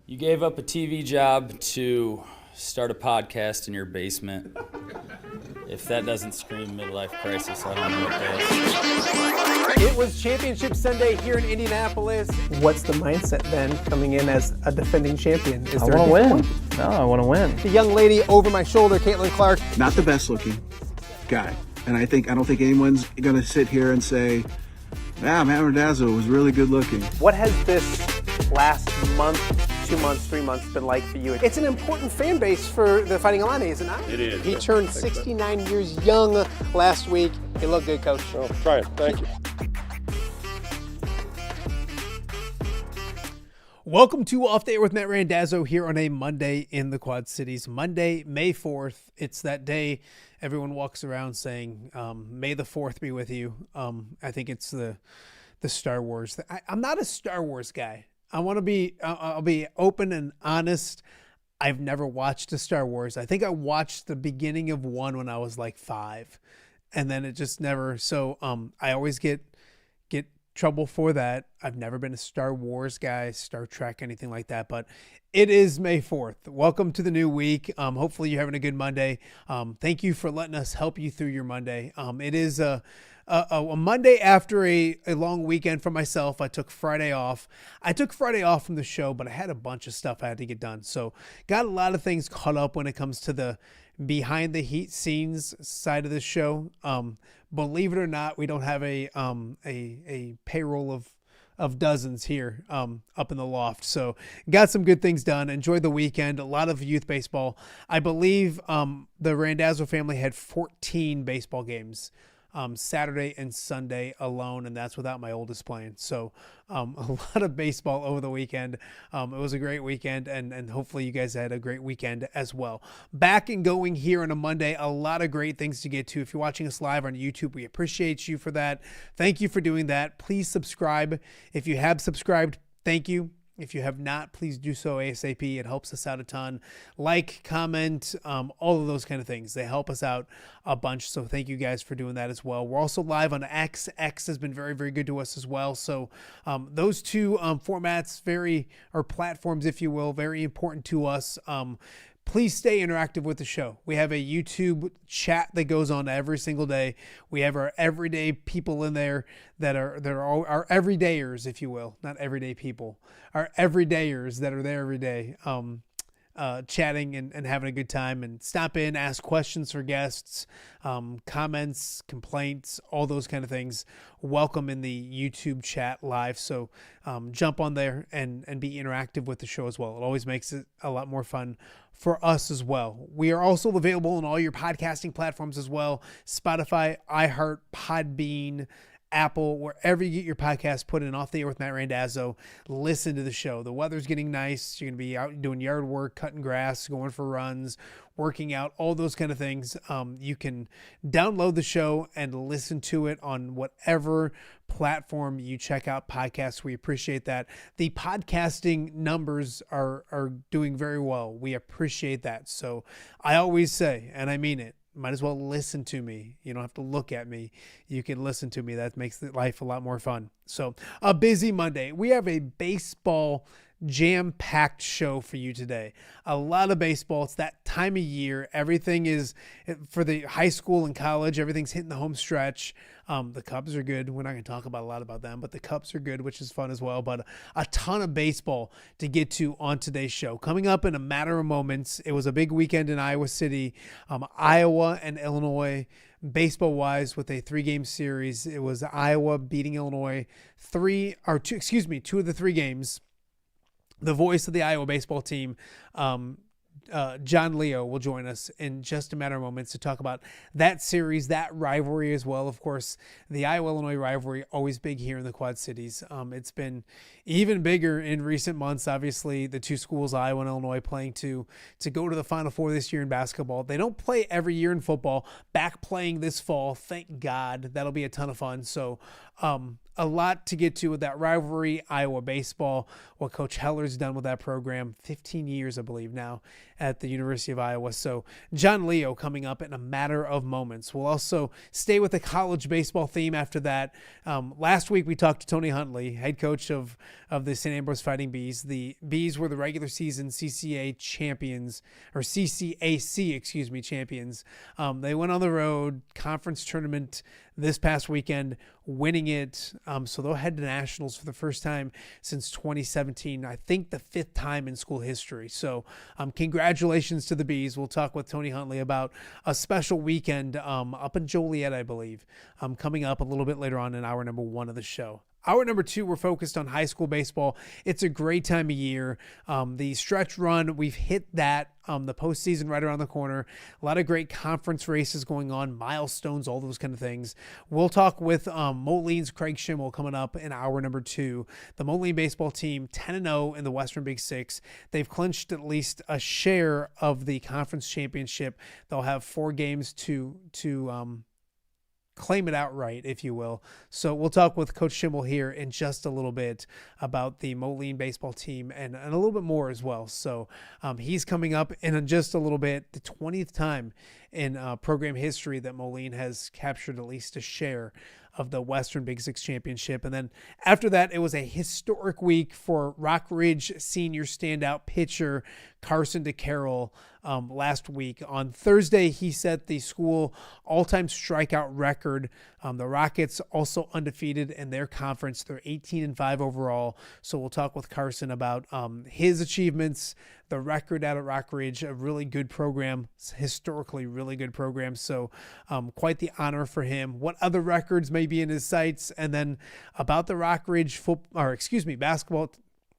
You gave up a TV job to start a podcast in your basement. If that doesn't scream midlife crisis, I don't know what does. It was Championship Sunday here in Indianapolis. What's the mindset then coming in as a defending champion? I want to win. No, I want to win. The young lady over my shoulder, Caitlin Clark. Not the best looking guy. And I don't think anyone's going to sit here and say, Matt Randazzo was really good looking. What has this last month, 2 months, 3 months been like for you? It's an important fan base for the Fighting Illini, is it not? It is. He turned 69 years young last week. He looked good, Coach. Oh, try it. Thank you. Welcome to Off the Air with Matt Randazzo here on a Monday in the Quad Cities. Monday, May 4th. It's that day everyone walks around saying, May the 4th be with you. I think it's the Star Wars. I'm not a Star Wars guy. I'll be open and honest. I've never watched a Star Wars. I think I watched the beginning of one when I was like 5, and then it just never. So I always get trouble for that. I've never been a Star Wars guy, Star Trek, anything like that. But it is May 4th. Welcome to the new week. Hopefully you're having a good Monday. Thank you for letting us help you through your Monday. It is a Monday after a long weekend for myself. I took Friday off. I took Friday off from the show, but I had a bunch of stuff I had to get done. So got a lot of things caught up when it comes to the behind the heat scenes side of the show. Believe it or not, we don't have a payroll of dozens here up in the loft. So got some good things done. Enjoyed the weekend. A lot of youth baseball. I believe the Randazzo family had 14 baseball games Saturday and Sunday alone, and that's without my oldest playing. So a lot of baseball over the weekend. It was a great weekend, and hopefully you guys had a great weekend as well. Back and going here on a Monday, a lot of great things to get to. If you're watching us live on YouTube, we appreciate you for that. Thank you for doing that. Please subscribe. If you have subscribed, thank you. If you have not, please do so ASAP. It helps us out a ton. Like, comment, all of those kind of things. They help us out a bunch. So thank you guys for doing that as well. We're also live on X. X has been very, very good to us as well. So those two formats, or platforms, if you will, very important to us. Please stay interactive with the show. We have a YouTube chat that goes on every single day. We have our everyday people in there that are all our everydayers, if you will, not everyday people, our everydayers that are there every day, chatting and having a good time, and stop in, ask questions for guests, comments, complaints, all those kind of things. Welcome in the YouTube chat live. So jump on there and be interactive with the show as well. It always makes it a lot more fun for us as well. We are also available on all your podcasting platforms as well. Spotify, iHeart, Podbean, Apple, wherever you get your podcast, put in Off the Air with Matt Randazzo. Listen to the show. The weather's getting nice. You're going to be out doing yard work, cutting grass, going for runs, working out, all those kind of things. You can download the show and listen to it on whatever platform you check out podcasts. We appreciate that. The podcasting numbers are doing very well. We appreciate that. So I always say, and I mean it, might as well listen to me. You don't have to look at me. You can listen to me. That makes life a lot more fun. So a busy Monday. We have a baseball jam-packed show for you today. A lot of baseball. It's that time of year. Everything is, for the high school and college, everything's hitting the home stretch. The Cubs are good. We're not going to talk a lot about them, but the Cubs are good, which is fun as well. But a ton of baseball to get to on today's show. Coming up in a matter of moments, it was a big weekend in Iowa City. Iowa and Illinois, baseball-wise, with a 3-game series. It was Iowa beating Illinois two of the 3 games. The voice of the Iowa baseball team, John Leo, will join us in just a matter of moments to talk about that series, that rivalry as well. Of course, the Iowa-Illinois rivalry, always big here in the Quad Cities. It's been even bigger in recent months. Obviously, the two schools, Iowa and Illinois, playing to go to the Final Four this year in basketball. They don't play every year in football. Back playing this fall, thank God. That'll be a ton of fun. So a lot to get to with that rivalry, Iowa baseball, what Coach Heller's done with that program, 15 years, I believe, now at the University of Iowa. So John Leo coming up in a matter of moments. We'll also stay with the college baseball theme after that. Last week we talked to Tony Huntley, head coach of the St. Ambrose Fighting Bees. The Bees were the regular season CCAC champions. They went on the road, conference tournament this past weekend, winning it. So they'll head to nationals for the first time since 2017. I think the 5th time in school history. So congratulations to the Bees. We'll talk with Tony Huntley about a special weekend up in Joliet, I believe, coming up a little bit later on in hour number 1 of the show. Hour number 2, we're focused on high school baseball. It's a great time of year. The stretch run, we've hit that. The postseason right around the corner. A lot of great conference races going on, milestones, all those kind of things. We'll talk with Moline's Craig Shiml coming up in hour number 2. The Moline baseball team, 10-0 in the Western Big Six. They've clinched at least a share of the conference championship. They'll have 4 games to claim it outright, if you will. So we'll talk with Coach Shiml here in just a little bit about the Moline baseball team and a little bit more as well. So he's coming up in just a little bit, the 20th time in program history that Moline has captured at least a share of the Western Big Six Championship. And then after that, it was a historic week for Rockridge senior standout pitcher Carsen Dekeyrel last week. On Thursday, he set the school all-time strikeout record. The Rockets also undefeated in their conference. They're 18-5 overall. So we'll talk with Carson about his achievements, the record out at Rockridge, a really good program, historically really good program. So quite the honor for him. What other records may be in his sights? And then about the Rockridge basketball.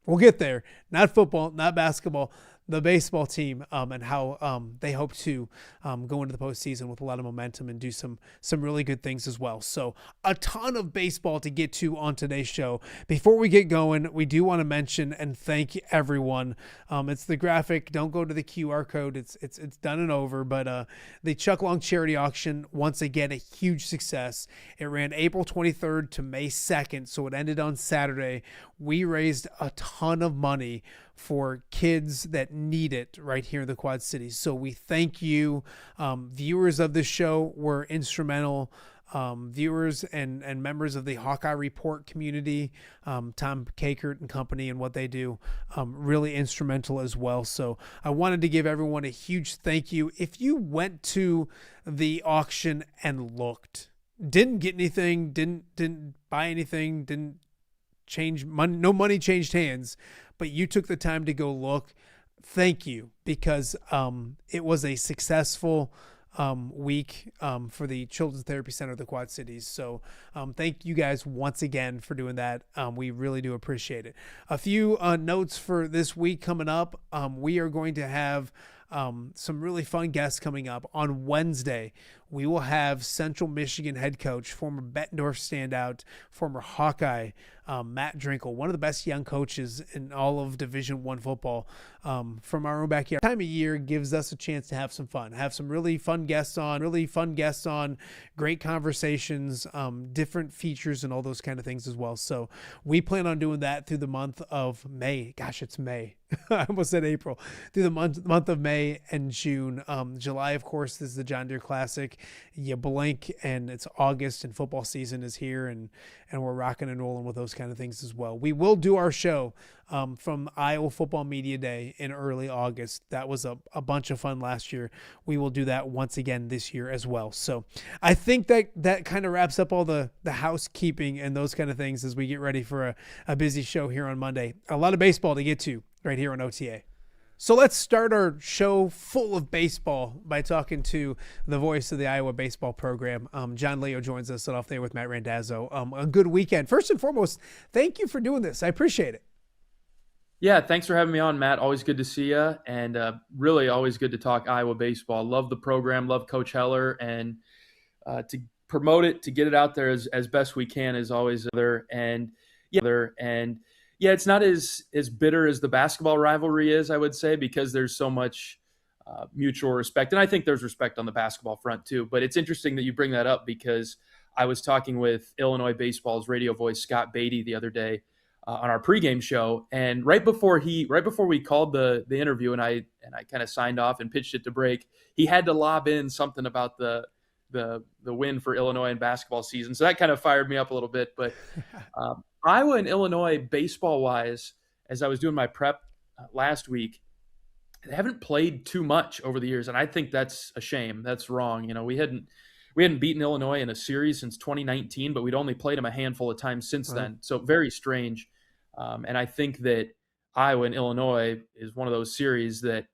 We'll get there. Not football, not basketball. The baseball team and how they hope to go into the postseason with a lot of momentum and do some really good things as well. So a ton of baseball to get to on today's show. Before we get going, we do want to mention and thank everyone. It's the graphic. Don't go to the QR code. It's done and over. But the Chuck Long charity auction, once again, a huge success. It ran April 23rd to May 2nd, so it ended on Saturday. We raised a ton of money for kids that need it right here in the Quad Cities. So we thank you. Viewers of this show were instrumental. Viewers and members of the Hawkeye Report community, Tom Kakert and company and what they do, really instrumental as well. So I wanted to give everyone a huge thank you. If you went to the auction and looked, didn't get anything, didn't buy anything, didn't change money, no money changed hands, but you took the time to go look, thank you, because it was a successful week for the Children's Therapy Center of the Quad Cities. So thank you guys once again for doing that. We really do appreciate it. A few notes for this week coming up. We are going to have some really fun guests coming up. On Wednesday, we will have Central Michigan head coach, former Bettendorf standout, former Hawkeye, Matt Randazzo, one of the best young coaches in all of Division I football, from our own backyard. Time of year gives us a chance to have some fun, have some really fun guests on, great conversations, different features and all those kind of things as well. So we plan on doing that through the month of May. Gosh, it's May. I almost said April. Through the month of May and June. July, of course, this is the John Deere Classic. You blink and it's August and football season is here, and we're rocking and rolling with those kind of things as well. We will do our show from Iowa Football Media Day in early August. That was a bunch of fun last year. We will do that once again this year as well. So I think that kind of wraps up all the housekeeping and those kind of things as we get ready for a busy show here on Monday. A lot of baseball to get to right here on OTA. So let's start our show full of baseball by talking to the voice of the Iowa baseball program. John Leo joins us off there with Matt Randazzo. A good weekend. First and foremost, thank you for doing this. I appreciate it. Yeah, thanks for having me on, Matt. Always good to see you, and really always good to talk Iowa baseball. Love the program, love Coach Heller, and to promote it, to get it out there as best we can is always there. And yeah, it's not as bitter as the basketball rivalry is, I would say, because there's so much mutual respect. And I think there's respect on the basketball front too. But it's interesting that you bring that up, because I was talking with Illinois baseball's radio voice, Scott Beatty, the other day on our pregame show. And right before we called the interview and I kind of signed off and pitched it to break, he had to lob in something about the win for Illinois in basketball season. So that kind of fired me up a little bit. But Iowa and Illinois, baseball-wise, as I was doing my prep last week, they haven't played too much over the years, and I think that's a shame. That's wrong. You know, we hadn't beaten Illinois in a series since 2019, but we'd only played them a handful of times since then. So very strange. And I think that Iowa and Illinois is one of those series that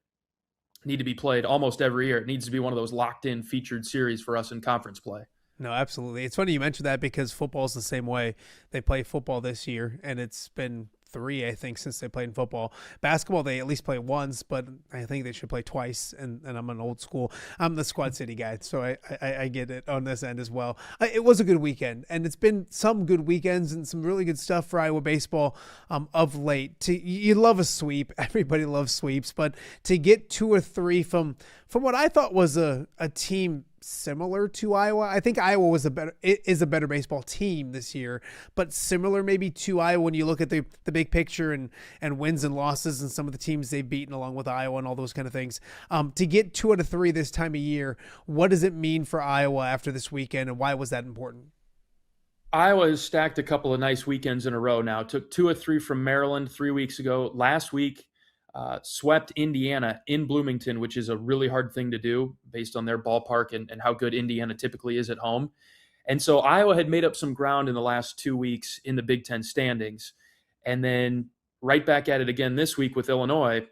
need to be played almost every year. It needs to be one of those locked-in featured series for us in conference play. No, absolutely. It's funny you mentioned that, because football's the same way. They play football this year, and it's been 3, I think, since they played in football. Basketball, they at least play once, but I think they should play twice, and I'm an old school. I'm the Quad City guy, so I get it on this end as well. It was a good weekend, and it's been some good weekends and some really good stuff for Iowa baseball of late. You love a sweep. Everybody loves sweeps, but to get 2 or 3 from what I thought was a team similar to Iowa? I think Iowa is a better baseball team this year, but similar maybe to Iowa when you look at the big picture and wins and losses and some of the teams they've beaten along with Iowa and all those kind of things. To get 2 out of 3 this time of year, what does it mean for Iowa after this weekend, and why was that important? Iowa has stacked a couple of nice weekends in a row now. Took 2 of 3 from Maryland 3 weeks ago. Last week, swept Indiana in Bloomington, which is a really hard thing to do based on their ballpark and how good Indiana typically is at home. And so Iowa had made up some ground in the last 2 weeks in the Big Ten standings. And then right back at it again this week with Illinois,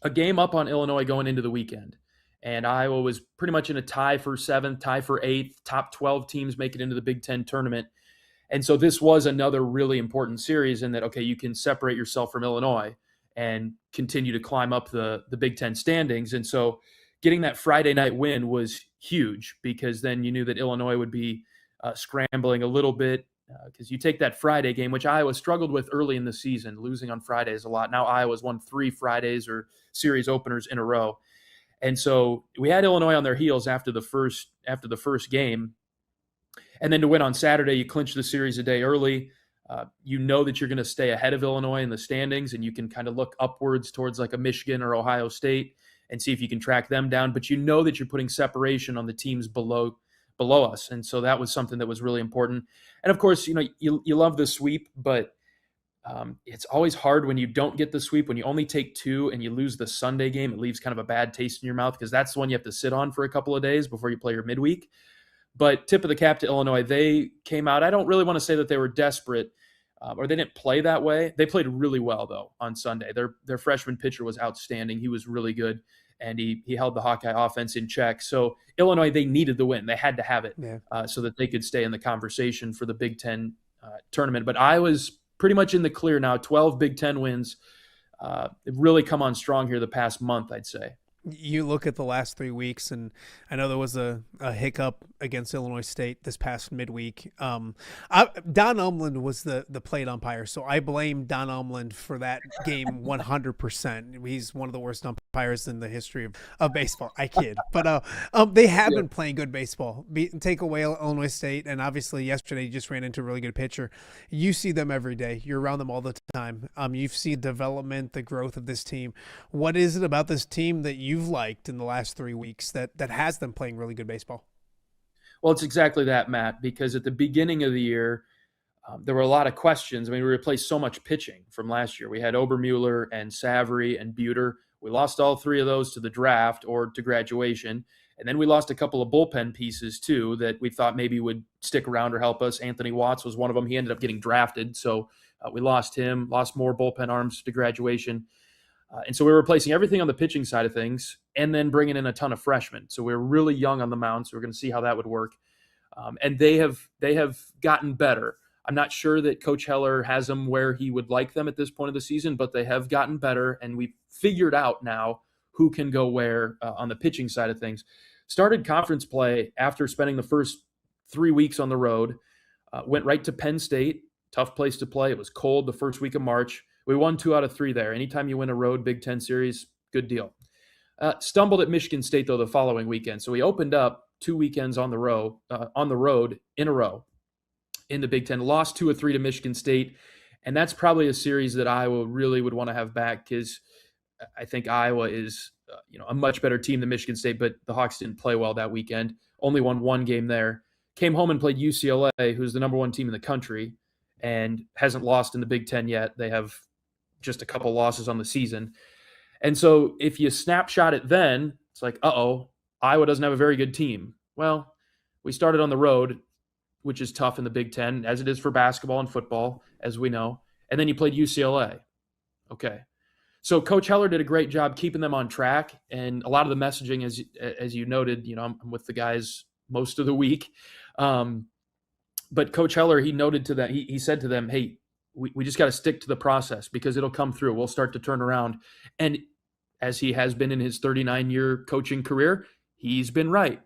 a game up on Illinois going into the weekend. And Iowa was pretty much in a tie for 7th, tie for 8th, top 12 teams make it into the Big Ten tournament. And so this was another really important series in that, okay, you can separate yourself from Illinois and continue to climb up the Big Ten standings. And so getting that Friday night win was huge, because then you knew that Illinois would be scrambling a little bit, because you take that Friday game, which Iowa struggled with early in the season, losing on Fridays a lot. Now Iowa's won 3 Fridays or series openers in a row. And so we had Illinois on their heels after the first game. And then to win on Saturday, you clinch the series a day early. You know that you're going to stay ahead of Illinois in the standings, and you can kind of look upwards towards like a Michigan or Ohio State and see if you can track them down. But you know that you're putting separation on the teams below us. And so that was something that was really important. And of course, you love the sweep, but it's always hard when you don't get the sweep. When you only take 2 and you lose the Sunday game, it leaves kind of a bad taste in your mouth, because that's the one you have to sit on for a couple of days before you play your midweek. But tip of the cap to Illinois. They came out. I don't really want to say that they were desperate or they didn't play that way. They played really well, though, on Sunday. Their freshman pitcher was outstanding. He was really good, and he held the Hawkeye offense in check. So Illinois, they needed the win. They had to have it so that they could stay in the conversation for the Big Ten tournament. But Iowa's pretty much in the clear now. 12 Big Ten wins. They've really come on strong here the past month, I'd say. You look at the last 3 weeks, and I know there was a hiccup against Illinois State this past midweek. Don Umland was the plate umpire, so I blame Don Umland for that game 100%. He's one of the worst umpires in the history of baseball. I kid. But they have been playing good baseball. Take away Illinois State, and obviously yesterday you just ran into a really good pitcher. You see them every day. You're around them all the time. You've seen development, the growth of this team. What is it about this team that you've liked in the last 3 weeks that has them playing really good baseball? Well, it's exactly that, Matt, because at the beginning of the year, there were a lot of questions. I mean, we replaced so much pitching from last year. We had Obermueller and Savary and Buter. We lost all 3 of those to the draft or to graduation. And then we lost a couple of bullpen pieces, too, that we thought maybe would stick around or help us. Anthony Watts was one of them. He ended up getting drafted, so we lost him, lost more bullpen arms to graduation. And so we were replacing everything on the pitching side of things and then bringing in a ton of freshmen. So we were really young on the mound, so we're going to see how that would work. And they have gotten better. I'm not sure that Coach Heller has them where he would like them at this point of the season, but they have gotten better, and we've figured out now who can go where on the pitching side of things. Started conference play after spending the first 3 weeks on the road, went right to Penn State, tough place to play. It was cold the first week of March. We won 2 out of 3 there. Anytime you win a road Big Ten series, good deal. Stumbled at Michigan State, though, the following weekend. So we opened up 2 weekends on the road in a row in the Big Ten. Lost 2 of 3 to Michigan State. And that's probably a series that Iowa really would want to have back, because I think Iowa is a much better team than Michigan State, but the Hawks didn't play well that weekend. Only won 1 game there. Came home and played UCLA, who's the number 1 team in the country and hasn't lost in the Big Ten yet. They have just a couple losses on the season. And so if you snapshot it then, it's like, Iowa doesn't have a very good team. Well, we started on the road, which is tough in the Big Ten, as it is for basketball and football, as we know. And then you played UCLA. Okay. So Coach Heller did a great job keeping them on track. And a lot of the messaging, as you noted, I'm with the guys most of the week. But Coach Heller, he noted to them, he said to them, hey, we just got to stick to the process, because it'll come through. We'll start to turn around. And as he has been in his 39-year coaching career, he's been right.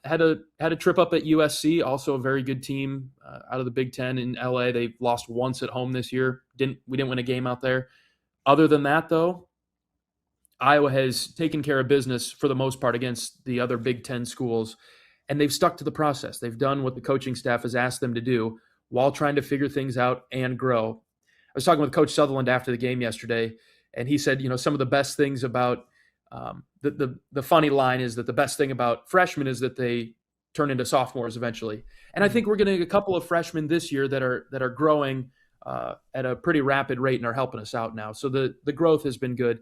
Had a trip up at USC, also a very good team out of the Big Ten in LA. They lost once at home this year. We didn't win a game out there. Other than that, though, Iowa has taken care of business for the most part against the other Big Ten schools, and they've stuck to the process. They've done what the coaching staff has asked them to do while trying to figure things out and grow. I was talking with Coach Sutherland after the game yesterday, and he said, some of the best things about the funny line is that the best thing about freshmen is that they turn into sophomores eventually. And I think we're getting a couple of freshmen this year that are growing at a pretty rapid rate and are helping us out now. So the growth has been good.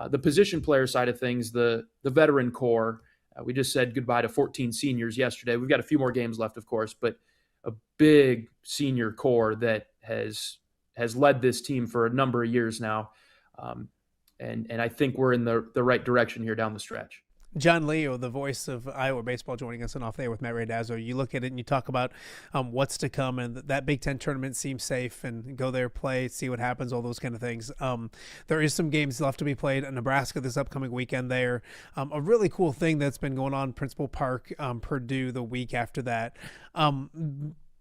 The position player side of things, the veteran core, we just said goodbye to 14 seniors yesterday. We've got a few more games left, of course, but a big senior core that has led this team for a number of years now. And I think we're in the right direction here down the stretch. John Leo, the voice of Iowa baseball, joining us on Off the Air with Matt Randazzo. You look at it and you talk about what's to come, and that Big Ten tournament seems safe, and go there, play, see what happens, all those kind of things. There is some games left to be played in Nebraska this upcoming weekend there. A really cool thing that's been going on, Principal Park, Purdue the week after that.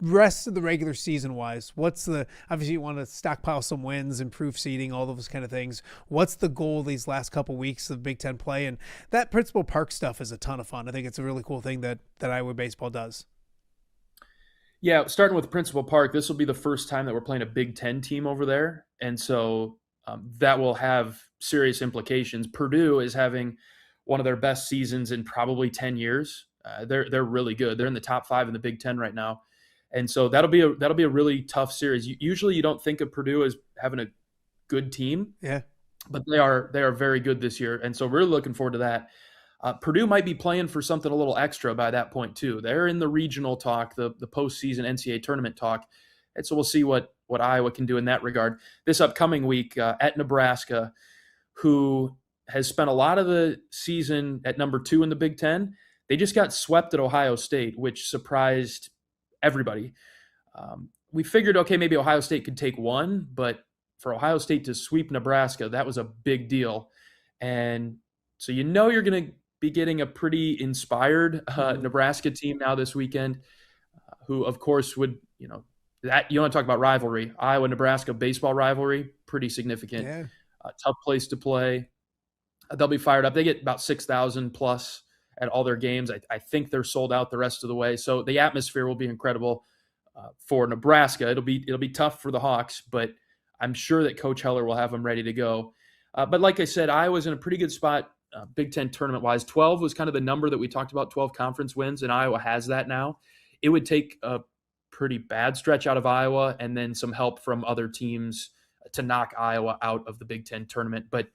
Rest of the regular season wise, obviously you want to stockpile some wins, improve seeding, all those kind of things. What's the goal these last couple weeks of Big Ten play? And that Principal Park stuff is a ton of fun. I think it's a really cool thing that Iowa baseball does. Yeah, starting with Principal Park, this will be the first time that we're playing a Big Ten team over there. And so that will have serious implications. Purdue is having one of their best seasons in probably 10 years. They're really good. They're in the top 5 in the Big Ten right now. And so that'll be a really tough series. Usually you don't think of Purdue as having a good team. Yeah. But they are very good this year. And so we're looking forward to that. Purdue might be playing for something a little extra by that point too. They're in the regional talk, the postseason NCAA tournament talk. And so we'll see what Iowa can do in that regard. This upcoming week at Nebraska, who has spent a lot of the season at number 2 in the Big Ten. They just got swept at Ohio State, which surprised everybody. We figured, okay, maybe Ohio State could take one, but for Ohio State to sweep Nebraska, that was a big deal. And so you're going to be getting a pretty inspired Nebraska team now this weekend, who, of course, would, that you want to talk about rivalry. Iowa-Nebraska baseball rivalry, pretty significant. Yeah. Tough place to play. They'll be fired up. They get about 6,000 plus at all their games. I think they're sold out the rest of the way. So the atmosphere will be incredible for Nebraska. It'll be tough for the Hawks, but I'm sure that Coach Heller will have them ready to go. But like I said, Iowa's in a pretty good spot Big Ten tournament-wise. 12 was kind of the number that we talked about, 12 conference wins, and Iowa has that now. It would take a pretty bad stretch out of Iowa and then some help from other teams to knock Iowa out of the Big Ten tournament. But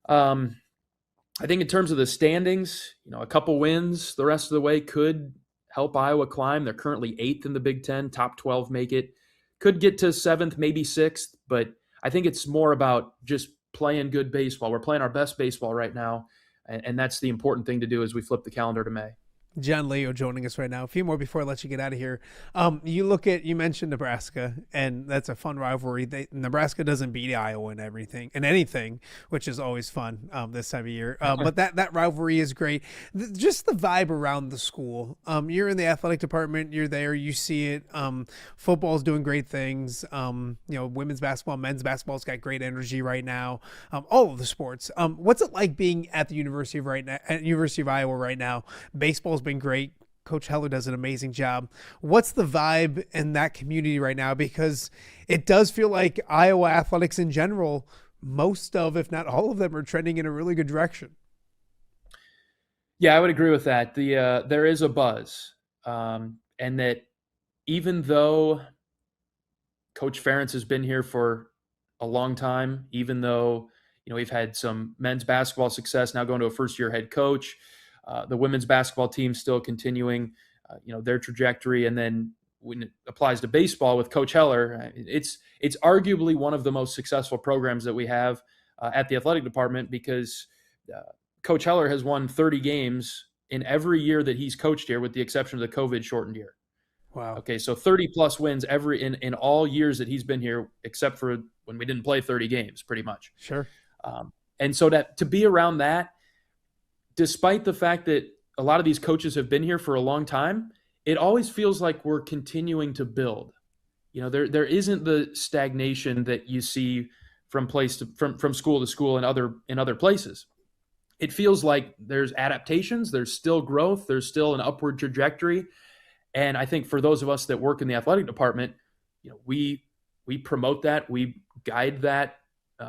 I think in terms of the standings, a couple wins the rest of the way could help Iowa climb. They're currently 8th in the Big Ten, top 12 make it. Could get to 7th, maybe 6th, but I think it's more about just playing good baseball. We're playing our best baseball right now, and that's the important thing to do as we flip the calendar to May. John Leo joining us right now. A few more before I let you get out of here. You mentioned Nebraska, and that's a fun rivalry. Nebraska doesn't beat Iowa in anything, which is always fun this time of year. But that rivalry is great. Just the vibe around the school. You're in the athletic department. You're there. You see it. Football's doing great things. Women's basketball, men's basketball's got great energy right now. All of the sports. What's it like being at the University of Iowa right now? Baseball's been great. Coach Heller does an amazing job. What's the vibe in that community right now? Because it does feel like Iowa athletics in general, most of, if not all of them, are trending in a really good direction. Yeah, I would agree with that. There is a buzz, and that even though Coach Ferentz has been here for a long time, even though we've had some men's basketball success, now going to a first-year head coach. The women's basketball team still continuing, their trajectory, and then when it applies to baseball with Coach Heller, it's arguably one of the most successful programs that we have at the athletic department because Coach Heller has won 30 games in every year that he's coached here, with the exception of the COVID shortened year. Wow. Okay, so 30 plus wins in all years that he's been here, except for when we didn't play 30 games, pretty much. Sure. And so to be around that, despite the fact that a lot of these coaches have been here for a long time, it always feels like we're continuing to build. There isn't the stagnation that you see from school to school and other places. It feels like there's adaptations, there's still growth, there's still an upward trajectory. And I think for those of us that work in the athletic department, we promote that, we guide that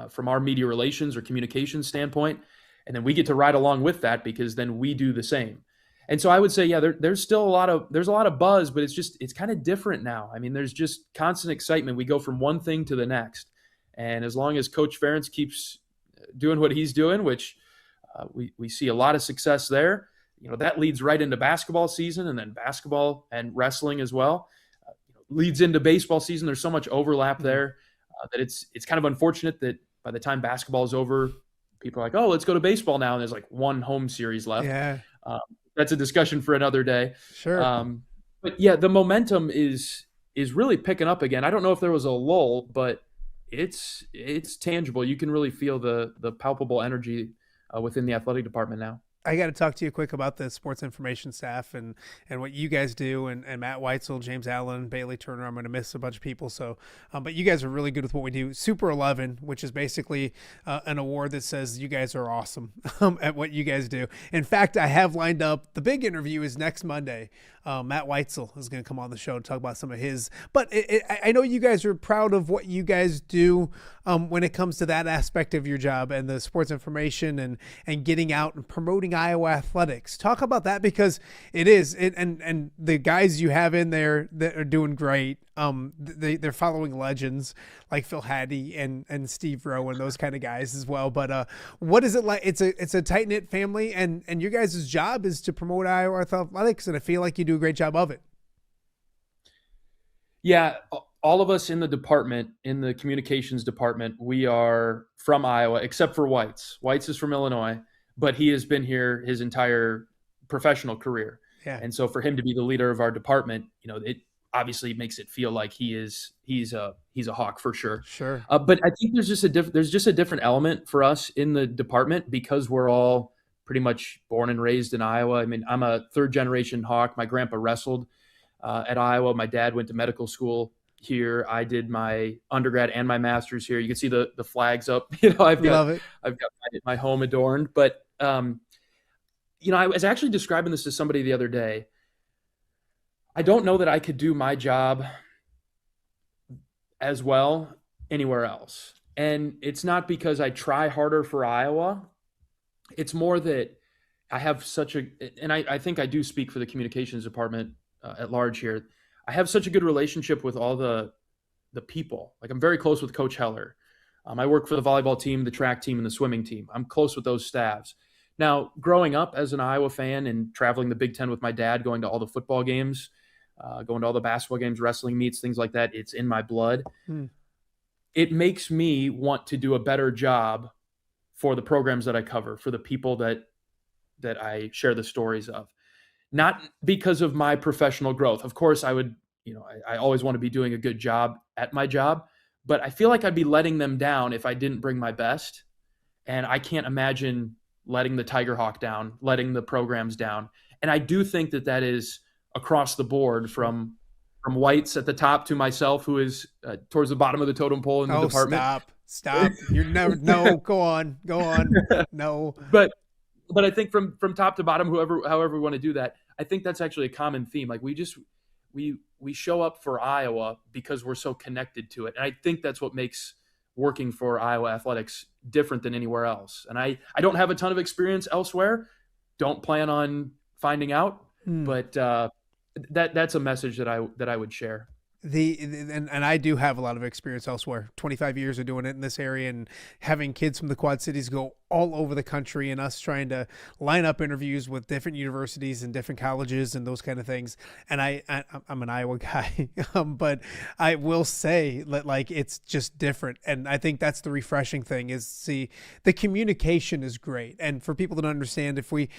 from our media relations or communications standpoint, and then we get to ride along with that because then we do the same. And so I would say, yeah, there's still a lot of buzz, but it's kind of different now. I mean, there's just constant excitement. We go from one thing to the next, and as long as Coach Ferentz keeps doing what he's doing, which we see a lot of success there. That leads right into basketball season, and then basketball and wrestling as well leads into baseball season. There's so much overlap there that it's kind of unfortunate that by the time basketball is over, people are like, oh, let's go to baseball now. And there's like one home series left. Yeah. That's a discussion for another day. Sure. But yeah, the momentum is really picking up again. I don't know if there was a lull, but it's tangible. You can really feel the palpable energy within the athletic department now. I got to talk to you quick about the sports information staff and what you guys do, and Matt Weitzel, James Allen, Bailey Turner. I'm going to miss a bunch of people. So, but you guys are really good with what we do. Super 11, which is basically an award that says you guys are awesome at what you guys do. In fact, I have lined up, the big interview is next Monday. Matt Weitzel is going to come on the show to talk about some of his, but I know you guys are proud of what you guys do when it comes to that aspect of your job and the sports information and getting out and promoting Iowa athletics. Talk about that, because and the guys you have in there that are doing great. They're following legends like Phil Haddy and Steve Rowe and those kind of guys as well. But what is it like? It's a tight knit family, and your guys' job is to promote Iowa athletics, and I feel like you do a great job of it. Yeah, all of us in the department, in the communications department, we are from Iowa, except for Weitz. Weitz is from Illinois, but he has been here his entire professional career. Yeah. And so for him to be the leader of our department, it obviously makes it feel like he's a Hawk for sure. Sure. But I think there's just a different element for us in the department because we're all pretty much born and raised in Iowa. I mean, I'm a third generation Hawk. My grandpa wrestled at Iowa. My dad went to medical school here. I did my undergrad and my master's here. You can see the flags up. I've got my home adorned. But I was actually describing this to somebody the other day. I don't know that I could do my job as well anywhere else. And it's not because I try harder for Iowa. It's more that I have and I think I do speak for the communications department at large here. I have such a good relationship with all the people. Like, I'm very close with Coach Heller. I work for the volleyball team, the track team, and the swimming team. I'm close with those staffs. Now, growing up as an Iowa fan and traveling the Big Ten with my dad, going to all the football games, going to all the basketball games, wrestling meets, things like that, it's in my blood. It makes me want to do a better job for the programs that I cover, for the people that I share the stories of. Not because of my professional growth. Of course, I would, I always want to be doing a good job at my job, but I feel like I'd be letting them down if I didn't bring my best. And I can't imagine letting the Tiger Hawk down, letting the programs down. And I do think that is across the board from Whites at the top to myself, who is towards the bottom of the totem pole in the department. Stop. You're never, no, go on. No. But I think from top to bottom, however we want to do that, I think that's actually a common theme. Like, we show up for Iowa because we're so connected to it. And I think that's what makes working for Iowa athletics different than anywhere else. And I don't have a ton of experience elsewhere. Don't plan on finding out, but that's a message that I would share. And I do have a lot of experience elsewhere. 25 years of doing it in this area and having kids from the Quad Cities go all over the country, and us trying to line up interviews with different universities and different colleges and those kind of things. And I'm an Iowa guy, but I will say that, like, it's just different. And I think that's the refreshing thing is, see, the communication is great. And for people to understand, if we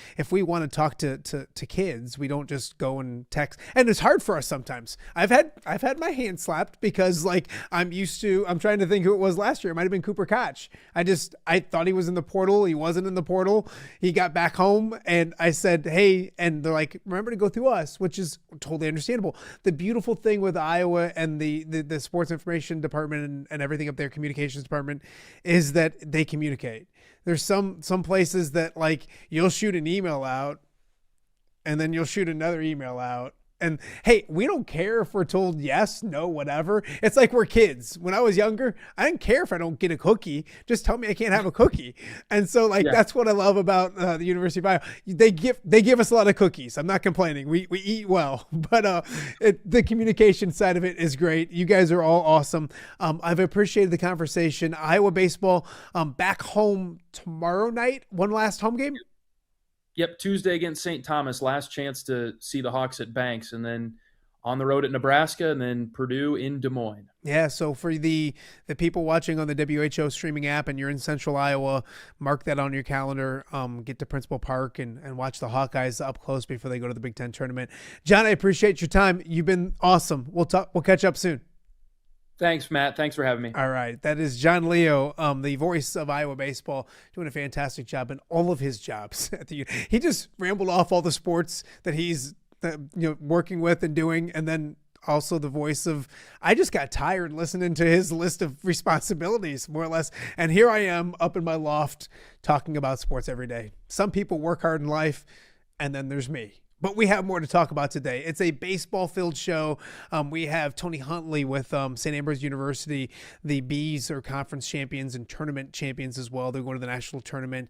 want to talk to kids, we don't just go and text. And it's hard for us sometimes. I've had my hand slapped because, like, I'm trying to think who it was last year. It might've been Cooper Koch. I thought he was in the portal portal. He wasn't in the portal. He got back home, and I said, hey, and they're like, remember to go through us, which is totally understandable. The beautiful thing with Iowa and the sports information department and everything up there, communications department, is that they communicate. There's some places that, like, you'll shoot an email out and then you'll shoot another email out. And hey, we don't care if we're told yes, no, whatever. It's like we're kids. When I was younger, I didn't care if I don't get a cookie. Just tell me I can't have a cookie. And so, like, that's what I love about the University of Iowa. They give us a lot of cookies. I'm not complaining. We eat well, but the communication side of it is great. You guys are all awesome. I've appreciated the conversation. Iowa baseball back home tomorrow night. One last home game. Yep, Tuesday against St. Thomas, last chance to see the Hawks at Banks, and then on the road at Nebraska, and then Purdue in Des Moines. Yeah, so for the people watching on the WHO streaming app and you're in Central Iowa, mark that on your calendar. Get to Principal Park and watch the Hawkeyes up close before they go to the Big Ten tournament. John, I appreciate your time. You've been awesome. We'll catch up soon. Thanks, Matt. Thanks for having me. All right. That is John Leo, the voice of Iowa baseball, doing a fantastic job in all of his jobs. He just rambled off all the sports that he's working with and doing, and then also the voice of, I just got tired listening to his list of responsibilities, more or less. And here I am up in my loft talking about sports every day. Some people work hard in life, and then there's me. But we have more to talk about today. It's a baseball-filled show. We have Tony Huntley with St. Ambrose University. The Bees are conference champions and tournament champions as well. They're going to the national tournament.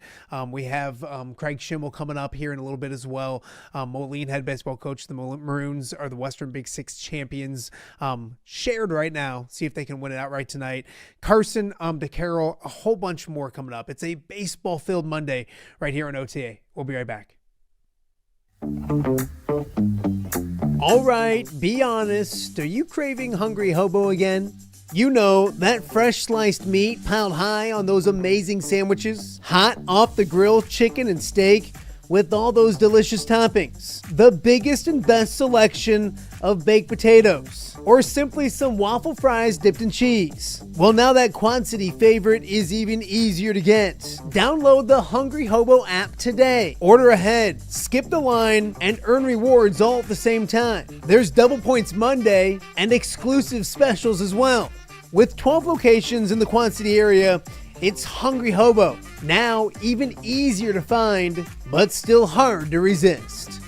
We have Craig Shiml coming up here in a little bit as well. Moline head baseball coach. The Maroons are the Western Big Six champions. Shared right now. See if they can win it outright tonight. Carsen Dekeyrel, a whole bunch more coming up. It's a baseball-filled Monday right here on OTA. We'll be right back. All right, be honest. Are you craving Hungry Hobo again? You know, that fresh sliced meat piled high on those amazing sandwiches, hot off the grill chicken and steak with all those delicious toppings, the biggest and best selection of baked potatoes, or simply some waffle fries dipped in cheese. Well, now that Quad City favorite is even easier to get. Download the Hungry Hobo app today. Order ahead, skip the line, and earn rewards all at the same time. There's Double Points Monday and exclusive specials as well. With 12 locations in the Quad City area, it's Hungry Hobo. Now even easier to find, but still hard to resist.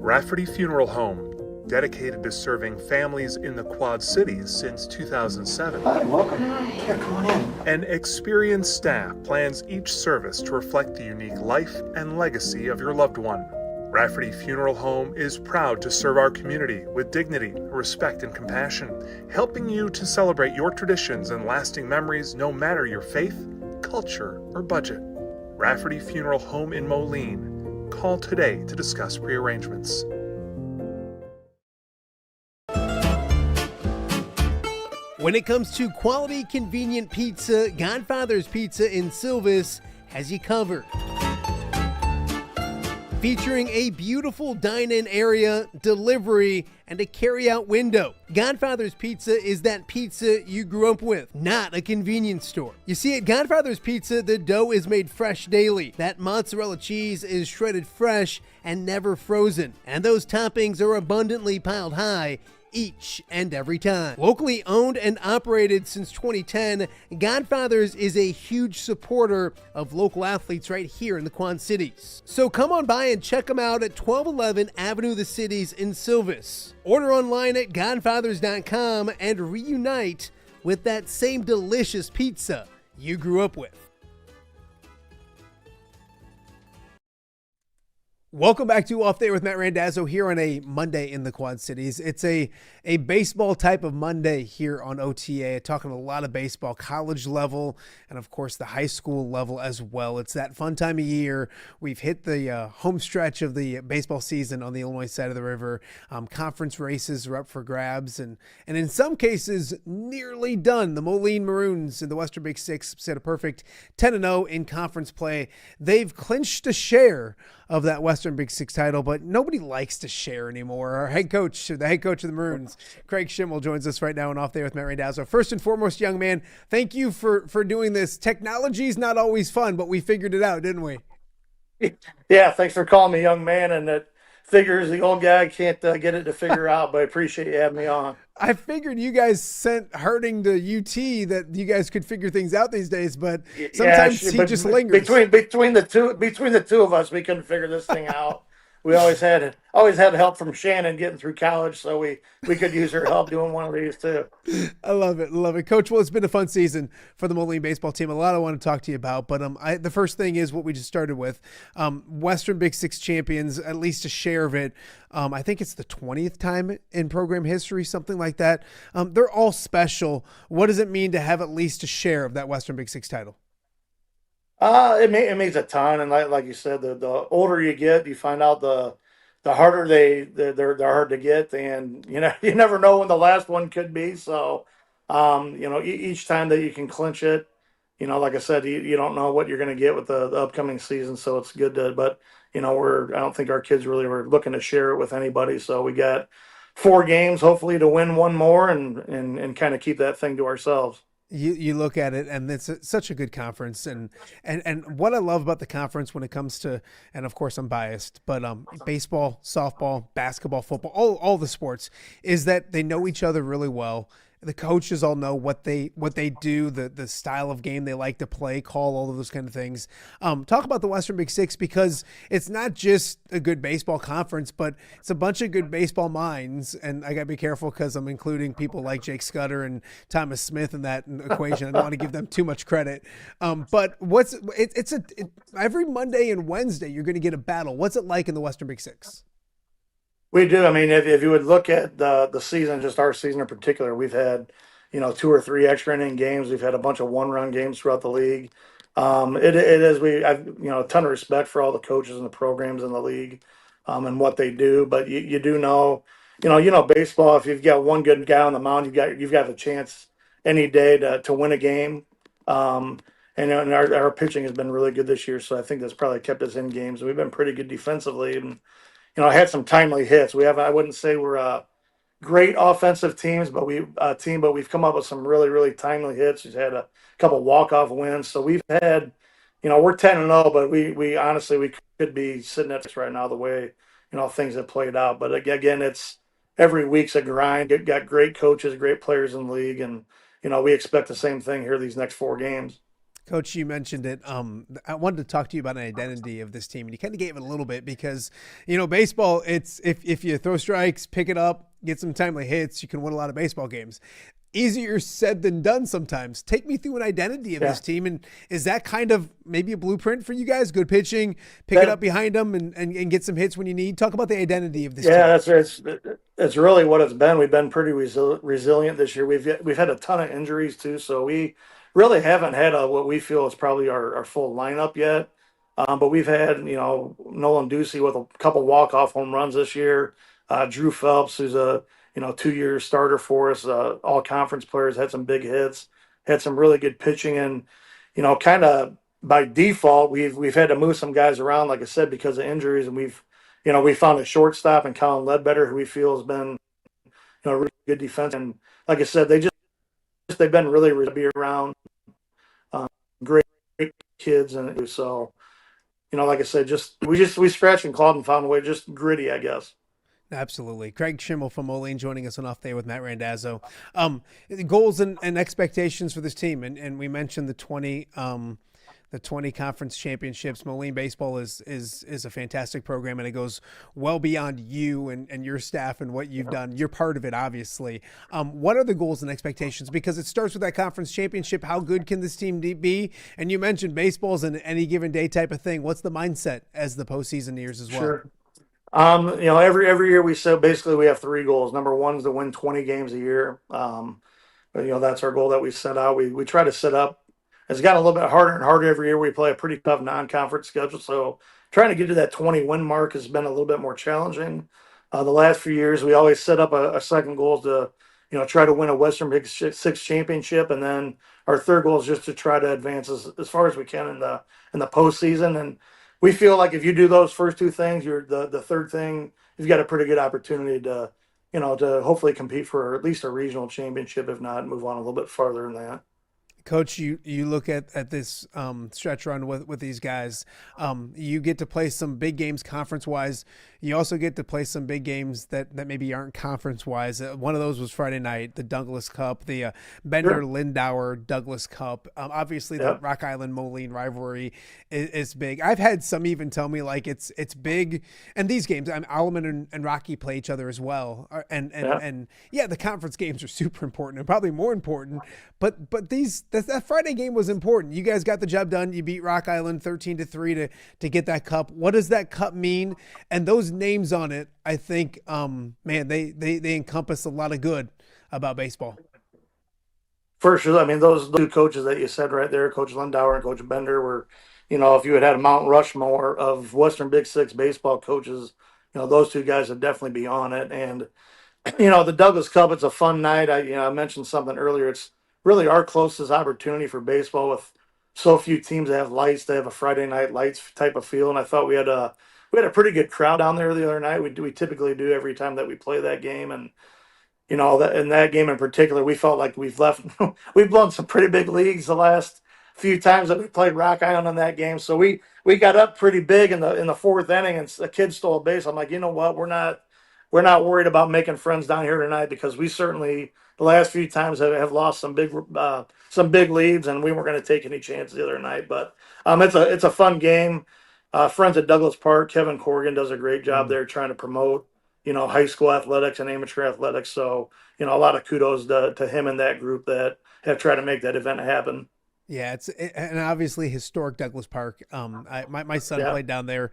Rafferty Funeral Home, dedicated to serving families in the Quad Cities since 2007. Hi, welcome. Here, come on in. An experienced staff plans each service to reflect the unique life and legacy of your loved one. Rafferty Funeral Home is proud to serve our community with dignity, respect, and compassion, helping you to celebrate your traditions and lasting memories no matter your faith, culture, or budget. Rafferty Funeral Home in Moline. Call today to discuss prearrangements. When it comes to quality, convenient pizza, Godfather's Pizza in Silvis has you covered. Featuring a beautiful dine-in area, delivery, and a carry-out window. Godfather's Pizza is that pizza you grew up with, not a convenience store. You see, at Godfather's Pizza, the dough is made fresh daily. That mozzarella cheese is shredded fresh and never frozen. And those toppings are abundantly piled high each and every time. Locally owned and operated since 2010, Godfather's is a huge supporter of local athletes right here in the Quad Cities. So come on by and check them out at 1211 Avenue of the Cities in Silvis. Order online at godfathers.com and reunite with that same delicious pizza you grew up with. Welcome back to Off Day with Matt Randazzo here on a Monday in the Quad Cities. It's a baseball type of Monday here on OTA, talking a lot of baseball, college level, and of course the high school level as well. It's that fun time of year. We've hit the home stretch of the baseball season on the Illinois side of the river. Conference races are up for grabs, and in some cases nearly done. The Moline Maroons in the Western Big Six set a perfect 10-0 in conference play. They've clinched a share of that Western Western Big Six title, but nobody likes to share anymore. Our head coach, the head coach of the Maroons, Craig Shiml, joins us right now on Off Day with Matt Randazzo. First and foremost, young man, thank you for doing this. Technology is not always fun, but we figured it out, didn't we? Yeah, thanks for calling me young man. And that figures the old guy can't get it to figure out, but I appreciate you having me on. I figured you guys sent Harding to UT that you guys could figure things out these days, but sometimes he just lingers. Between the two of us, we couldn't figure this thing out. We always had help from Shannon getting through college, so we could use her help doing one of these too. I love it, Coach. Well, it's been a fun season for the Moline baseball team. A lot I want to talk to you about, but the first thing is what we just started with. Western Big Six champions, at least a share of it. I think it's the 20th time in program history, something like that. They're all special. What does it mean to have at least a share of that Western Big Six title? It means a ton, and like you said, the older you get, you find out the harder they're hard to get, and you never know when the last one could be. So, each time that you can clinch it, like I said, you don't know what you're going to get with the upcoming season. So it's good to, but I don't think our kids really were looking to share it with anybody. So we got 4 games, hopefully to win one more and kind of keep that thing to ourselves. You look at it, and it's such a good conference, and what I love about the conference when it comes to, and of course I'm biased, but baseball, softball, basketball, football, all the sports, is that they know each other really well. The coaches all know what they do, the style of game they like to play, call, all of those kind of things. Talk about the Western Big Six, because it's not just a good baseball conference, but it's a bunch of good baseball minds. And I got to be careful because I'm including people like Jake Scudder and Thomas Smith in that equation. I don't want to give them too much credit. But every Monday and Wednesday you're going to get a battle. What's it like in the Western Big Six? We do. I mean, if you would look at the season, just our season in particular, we've had, 2 or 3 extra inning games. We've had a bunch of 1-run games throughout the league. I've a ton of respect for all the coaches and the programs in the league, and what they do. But you do know, baseball, if you've got one good guy on the mound, you've got a chance any day to win a game. And our pitching has been really good this year. So I think that's probably kept us in games. We've been pretty good defensively, and I had some timely hits. I wouldn't say we're a great offensive but we've come up with some really, really timely hits. We've had a couple walk-off wins. So we've had, we're 10-0, but we honestly, we could be sitting at this right now the way, things have played out. But again, it's every week's a grind. You've got great coaches, great players in the league. And, we expect the same thing here these next 4 games. Coach, you mentioned it. I wanted to talk to you about an identity of this team, and you kind of gave it a little bit because, baseball, it's if you throw strikes, pick it up, get some timely hits, you can win a lot of baseball games. Easier said than done sometimes. Take me through an identity of this team, and is that kind of maybe a blueprint for you guys? Good pitching, pick it up behind them, and get some hits when you need. Talk about the identity of this team. Yeah, that's really what it's been. We've been pretty resilient this year. We've had a ton of injuries too, so we really haven't had what we feel is probably our full lineup yet. But we've had, Nolan Ducey with a couple walk-off home runs this year. Drew Phelps, who's a, 2-year starter for us, all conference players, had some big hits, had some really good pitching. And, kind of by default, we've had to move some guys around, like I said, because of injuries. And we found a shortstop in Colin Ledbetter, who we feel has been, really good defense. And like I said, they've been really to be around, great kids, and so like I said, we scratched and clawed and found a way, just gritty, I guess. Absolutely. Craig Shiml from Moline joining us on Off Day with Matt Randazzo. Goals and expectations for this team, and we mentioned the 20 conference championships. Moline Baseball is a fantastic program, and it goes well beyond you and your staff and what you've done. You're part of it, obviously. What are the goals and expectations? Because it starts with that conference championship. How good can this team be? And you mentioned baseball's an any given day type of thing. What's the mindset as the postseason nears as well? Sure. Every year we said basically we have 3 goals. Number 1 is to win 20 games a year. But that's our goal that we set out. We try to set up. It's gotten a little bit harder and harder every year. We play a pretty tough non-conference schedule, so trying to get to that 20-win mark has been a little bit more challenging. The last few years, we always set up a second goal to, try to win a Western Big Six championship, and then our third goal is just to try to advance as far as we can in the postseason. And we feel like if you do those first two things, you're the third thing, you've got a pretty good opportunity to, to hopefully compete for at least a regional championship, if not move on a little bit farther than that. Coach, you look at this stretch run with these guys. You get to play some big games conference wise. You also get to play some big games that maybe aren't conference wise. One of those was Friday night, the Douglas Cup, the Bender Lindauer Douglas Cup. Obviously, the Rock Island Moline rivalry is big. I've had some even tell me like it's big. And these games, Alleman and Rocky play each other as well. And the conference games are super important and probably more important. But that Friday game was important. You guys got the job done. You beat Rock Island 13-3 to get that cup. What does that cup mean? And those names on it, I think, they encompass a lot of good about baseball. For sure. I mean, those two coaches that you said right there, Coach Lindauer and Coach Bender, were, if you had a Mount Rushmore of Western Big Six baseball coaches, those two guys would definitely be on it. And, the Douglas Cup, it's a fun night. I mentioned something earlier. It's really our closest opportunity for baseball with so few teams that have lights. They have a Friday night lights type of feel. And I thought we had a pretty good crowd down there the other night. We typically do every time that we play that game. And, that in that game in particular, we felt like we've blown some pretty big leagues the last few times that we played Rock Island in that game. So we got up pretty big in the fourth inning, and a kid stole a base. I'm like, you know what? We're not worried about making friends down here tonight, because we certainly the last few times have lost some big leads, and we weren't going to take any chances the other night. But it's a fun game. Friends at Douglas Park, Kevin Corrigan does a great job there trying to promote high school athletics and amateur athletics. So a lot of kudos to him and that group that have tried to make that event happen. Yeah, and obviously historic Douglas Park. My son played down there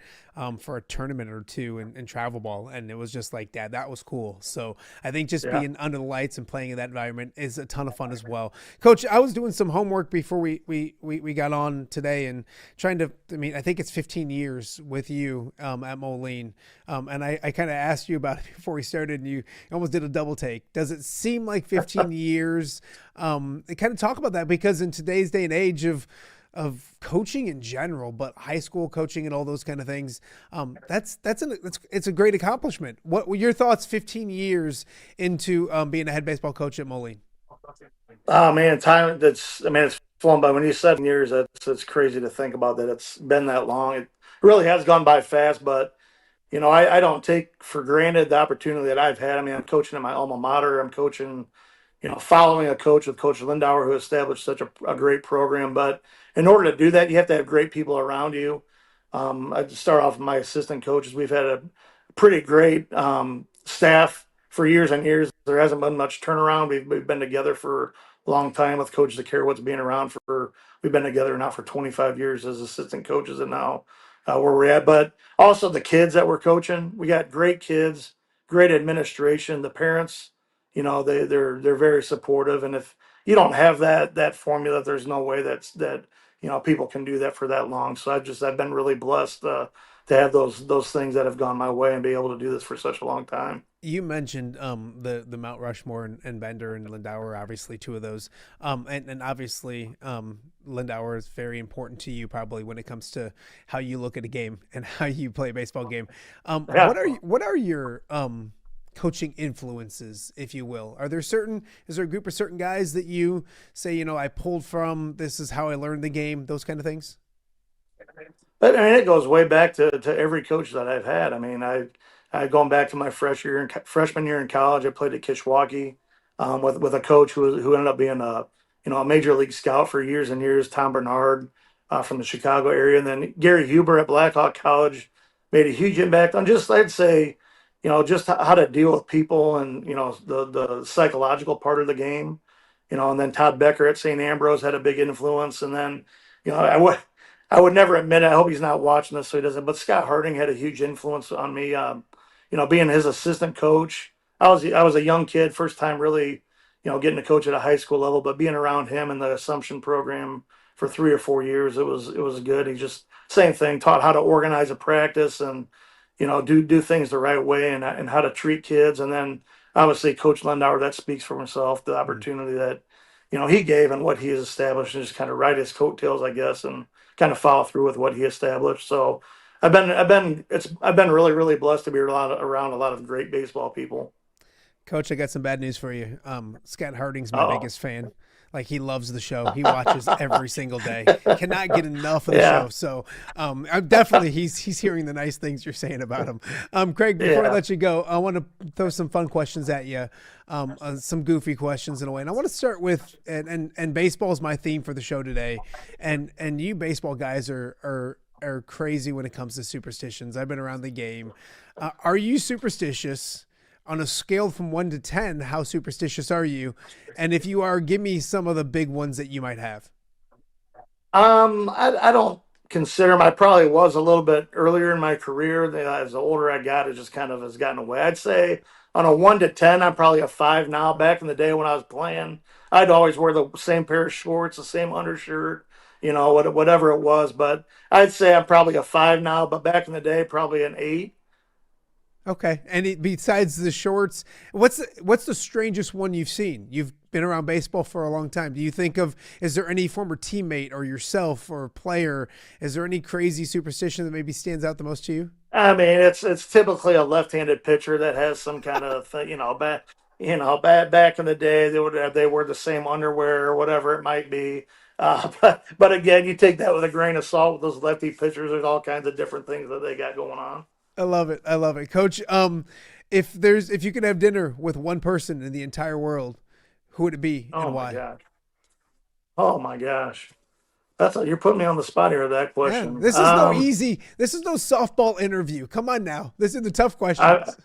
for a tournament or two in travel ball, and it was just like, Dad, that was cool. So I think just being under the lights and playing in that environment is a ton of fun as well. Coach, I was doing some homework before we got on today and trying to. I mean, I think it's 15 years with you at Moline, and I kind of asked you about it before we started, and you almost did a double take. Does it seem like 15 years? Kind of talk about that, because in today's day and age of coaching in general, but high school coaching and all those kind of things, it's a great accomplishment. What were your thoughts 15 years into being a head baseball coach at Moline? Oh man, it's flown by. When you said years, it's crazy to think about that it's been that long. It really has gone by fast, but I don't take for granted the opportunity that I've had. I mean, I'm coaching at my alma mater. I'm coaching, following a coach with Coach Lindauer, who established such a great program. But in order to do that, you have to have great people around you. I start off with my assistant coaches. We've had a pretty great staff for years and years. There hasn't been much turnaround. We've been together for a long time with Coach DeCarol being around we've been together now for 25 years as assistant coaches, and now where we're at. But also the kids that we're coaching, we got great kids, great administration. The parents, they're very supportive, and if you don't have that formula, there's no way that people can do that for that long. So I've been really blessed to have those things that have gone my way and be able to do this for such a long time. You mentioned the Mount Rushmore and Bender and Lindauer, obviously two of those, and obviously Lindauer is very important to you, probably when it comes to how you look at a game and how you play a baseball game. What are your coaching influences, if you will? Is there a group of certain guys that you say, I pulled from, this is how I learned the game, those kind of things? But I mean, it goes way back to every coach that I've had. I mean, I going back to my freshman year in college, I played at Kishwaukee with a coach who ended up being a major league scout for years and years, Tom Bernard from the Chicago area, and then Gary Huber at Blackhawk College made a huge impact on just, I'd say, just how to deal with people and the psychological part of the game, and then Todd Becker at St. Ambrose had a big influence, and then I would never admit it. I hope he's not watching this so he doesn't. But Scott Harding had a huge influence on me. Being his assistant coach, I was a young kid, first time really, getting to coach at a high school level. But being around him in the Assumption program for 3 or 4 years, it was good. He just same thing, taught how to organize a practice and do things the right way and how to treat kids. And then obviously Coach Lindauer, that speaks for himself. The opportunity that he gave and what he has established, and just kind of ride his coattails, I guess, and kind of follow through with what he established. So, I've been really, really blessed to be around a lot of great baseball people. Coach, I got some bad news for you. Scott Harding's my biggest fan. Like, he loves the show. He watches every single day. Cannot get enough of the show. So I'm definitely he's hearing the nice things you're saying about him. Craig, before I let you go, I want to throw some fun questions at you, some goofy questions in a way. And I want to start with and baseball is my theme for the show today. And you baseball guys are crazy when it comes to superstitions. I've been around the game. Are you superstitious? On a scale from 1 to 10, how superstitious are you? And if you are, give me some of the big ones that you might have. I don't consider them. I probably was a little bit earlier in my career. As the older I got, it just kind of has gotten away. I'd say on a 1 to 10, I'm probably a 5 now. Back in the day when I was playing, I'd always wear the same pair of shorts, the same undershirt, whatever it was. But I'd say I'm probably a 5 now. But back in the day, probably an 8. Okay. And besides the shorts, what's the strangest one you've seen? You've been around baseball for a long time. Do you think is there any former teammate or yourself or player, is there any crazy superstition that maybe stands out the most to you? I mean, it's typically a left-handed pitcher that has some kind of thing, back in the day they wore the same underwear or whatever it might be. But again, you take that with a grain of salt with those lefty pitchers. There's all kinds of different things that they got going on. I love it. Coach, if you could have dinner with one person in the entire world, who would it be and why? Oh my gosh. You're putting me on the spot here with that question. Yeah, this is no easy. This is no softball interview. Come on now. This is the tough questions.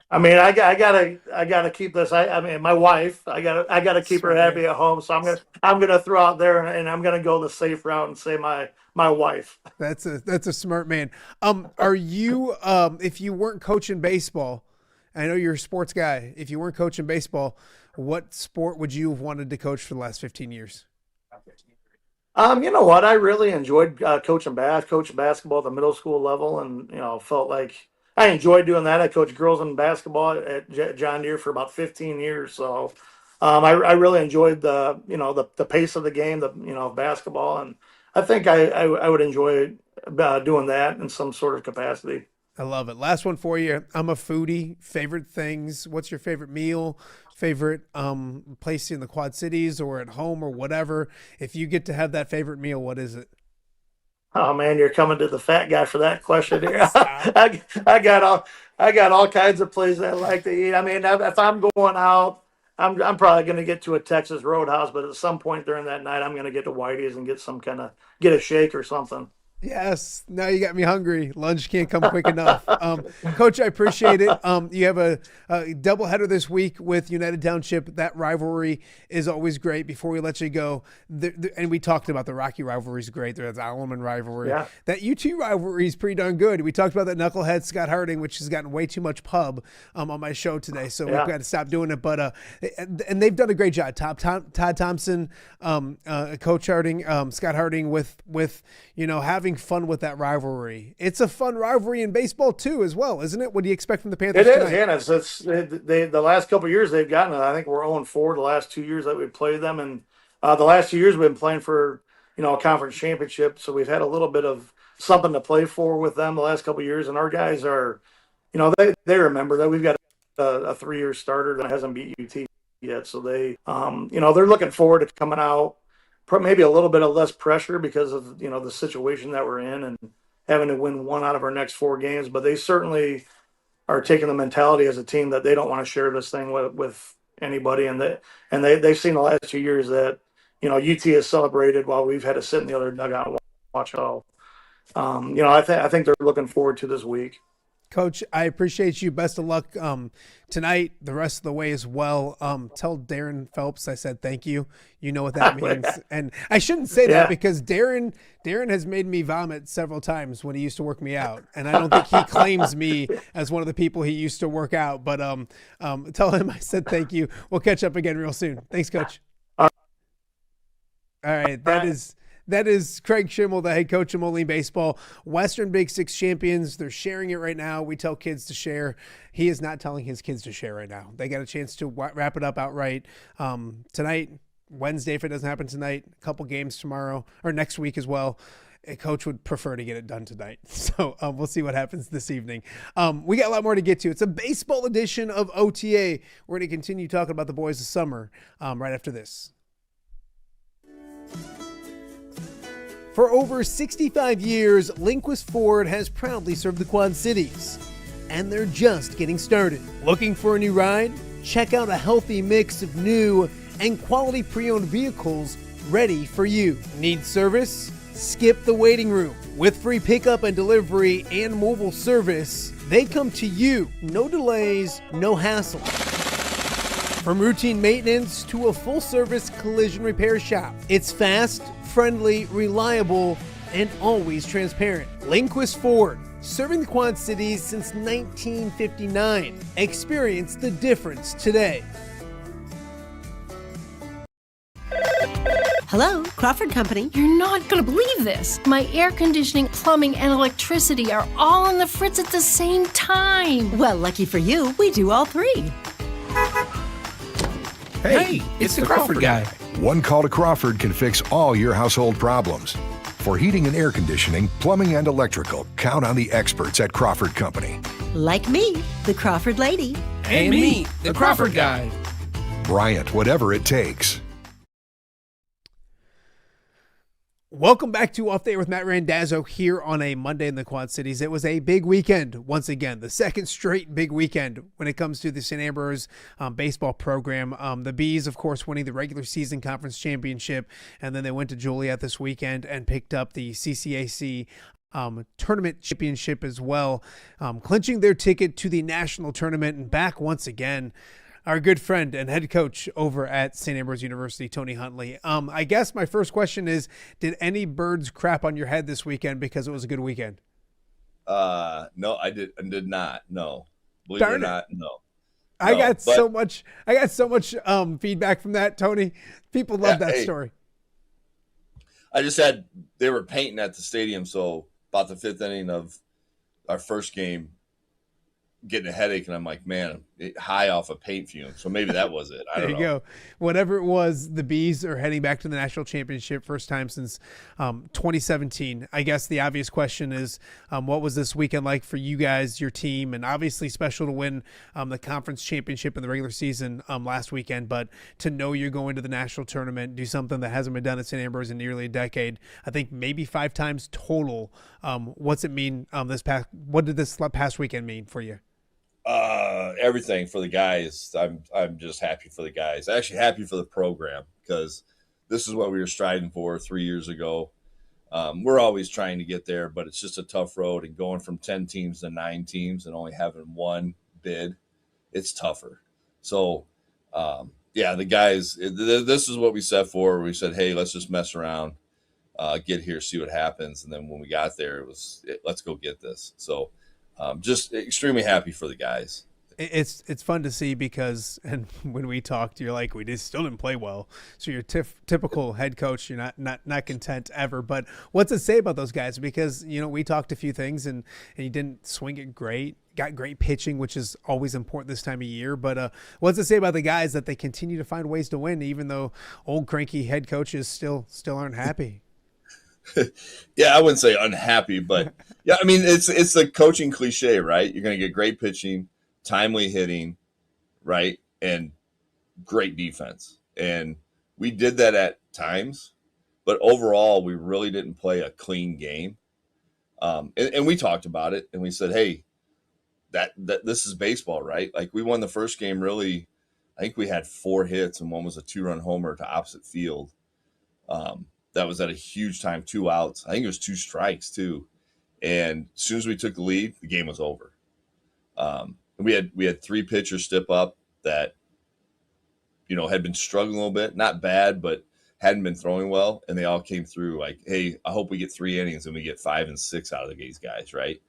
I mean, I gotta keep this. I mean, my wife. I gotta keep her happy at home. So I'm gonna throw out there and I'm gonna go the safe route and say my wife. That's a smart man. Are you if you weren't coaching baseball? I know you're a sports guy. If you weren't coaching baseball, what sport would you have wanted to coach for the last 15 years? You know what? I really enjoyed coaching basketball at the middle school level, and felt like I enjoyed doing that. I coached girls in basketball at John Deere for about 15 years. So I really enjoyed the pace of the game, basketball, and I think I would enjoy doing that in some sort of capacity. I love it. Last one for you. I'm a foodie. Favorite things. What's your favorite meal? Favorite place in the Quad Cities or at home or whatever? If you get to have that favorite meal, what is it? Oh man, you're coming to the fat guy for that question here. I got all kinds of places I like to eat. I mean, if I'm going out, I'm probably going to get to a Texas Roadhouse, but at some point during that night, I'm going to get to Whitey's and get a shake or something. Yes. Now you got me hungry. Lunch can't come quick enough. Coach, I appreciate it. You have a doubleheader this week with United Township. That rivalry is always great. Before we let you go, and we talked about the Rocky rivalry is great. There's the Alleman rivalry. Yeah. That UT rivalry is pretty darn good. We talked about that knucklehead Scott Harding, which has gotten way too much pub on my show today. So we've got to stop doing it. But and they've done a great job. Todd Thompson, Coach Harding, Scott Harding with having fun with that rivalry. It's a fun rivalry in baseball too, as well, isn't it? What do you expect from the Panthers? It is, yeah. The last couple of years they've gotten it. I think we're 0-4 the last 2 years that we played them, and the last 2 years we've been playing for a conference championship. So we've had a little bit of something to play for with them the last couple of years, and our guys are, they remember that we've got a 3-year starter that hasn't beat UT yet, so they, they're looking forward to coming out. Maybe a little bit of less pressure because of the situation that we're in and having to win 1 out of our next 4 games, but they certainly are taking the mentality as a team that they don't want to share this thing with anybody, and they've seen the last 2 years that UT has celebrated while we've had to sit in the other dugout and watch it all. I think they're looking forward to this week. Coach, I appreciate you. Best of luck tonight, the rest of the way as well. Tell Darren Phelps I said thank you. You know what that means. And I shouldn't say that because Darren has made me vomit several times when he used to work me out. And I don't think he claims me as one of the people he used to work out. But tell him I said thank you. We'll catch up again real soon. Thanks, Coach. All right. That is Craig Shiml, the head coach of Moline Baseball. Western Big Six champions. They're sharing it right now. We tell kids to share. He is not telling his kids to share right now. They got a chance to wrap it up outright tonight, Wednesday if it doesn't happen tonight, a couple games tomorrow or next week as well. a coach would prefer to get it done tonight. So we'll see what happens this evening. We got a lot more to get to. It's a baseball edition of OTA. We're going to continue talking about the boys of summer right after this. For over 65 years, Lindquist Ford has proudly served the Quad Cities. And they're just getting started. Looking for a new ride? Check out a healthy mix of new and quality pre-owned vehicles ready for you. Need service? Skip the waiting room. With free pickup and delivery and mobile service, they come to you. No delays, no hassle. From routine maintenance to a full-service collision repair shop, it's fast, friendly, reliable, and always transparent. Lindquist Ford, serving the Quad Cities since 1959. Experience the difference today. Hello, Crawford Company. You're not gonna believe this. My air conditioning, plumbing, and electricity are all on the fritz at the same time. Well, lucky for you, we do all three. Hey, it's the Crawford guy. One call to Crawford can fix all your household problems. For heating and air conditioning, plumbing, and electrical, count on the experts at Crawford Company. Like me, the Crawford lady. And me, the Crawford guy. Bryant, whatever it takes. Welcome back to Off Day with Matt Randazzo here on a Monday in the Quad Cities. It was a big weekend, once again, the second straight big weekend when it comes to the St. Ambrose baseball program. The Bees, of course, winning the regular season conference championship, and then they went to Joliet this weekend and picked up the CCAC tournament championship as well, clinching their ticket to the national tournament. And back once again, our good friend and head coach over at St. Ambrose University, Tony Huntley. I guess my first question is, did any birds crap on your head this weekend because it was a good weekend? No, I did not. No. Believe it or not, no. I got so much feedback from that, Tony. People love that story. They were painting at the stadium, so about the fifth inning of our first game, getting a headache, and I'm like, man, high off of paint fumes. So maybe that was it. I don't know. There you go. Whatever it was, the Bees are heading back to the national championship, first time since 2017. I guess the obvious question is, what was this weekend like for you guys, your team? And obviously special to win the conference championship in the regular season last weekend, but to know you're going to the national tournament, do something that hasn't been done at St. Ambrose in nearly a decade. I think maybe 5 times total. What's it mean what did this past weekend mean for you? Everything for the guys. I'm just happy for the guys. Actually happy for the program, because this is what we were striving for 3 years ago. We're always trying to get there, but it's just a tough road, and going from 10 teams to 9 teams and only having one bid, it's tougher. So, the guys, this is what we set for. We said, hey, let's just mess around, get here, see what happens. And then when we got there, let's go get this. So, just extremely happy for the guys. It's fun to see because, and when we talked, you're like, we just still didn't play well. So you're typical head coach. You're not content ever. But what's it say about those guys? Because, we talked a few things and you didn't swing it great. Got great pitching, which is always important this time of year. But what's it say about the guys that they continue to find ways to win, even though old cranky head coaches still aren't happy? Yeah, I wouldn't say unhappy, but yeah, I mean, it's the coaching cliche, right? You're going to get great pitching, timely hitting, right? And great defense. And we did that at times, but overall, we really didn't play a clean game. And we talked about it, and we said, hey, that this is baseball, right? Like, we won the first game really. I think we had 4 hits, and one was a 2-run homer to opposite field. That was at a huge time, 2 outs. I think it was 2 strikes too. And as soon as we took the lead, the game was over. We had 3 pitchers step up that, had been struggling a little bit, not bad, but hadn't been throwing well. And they all came through like, hey, I hope we get 3 innings and we get 5 and 6 out of these guys, right?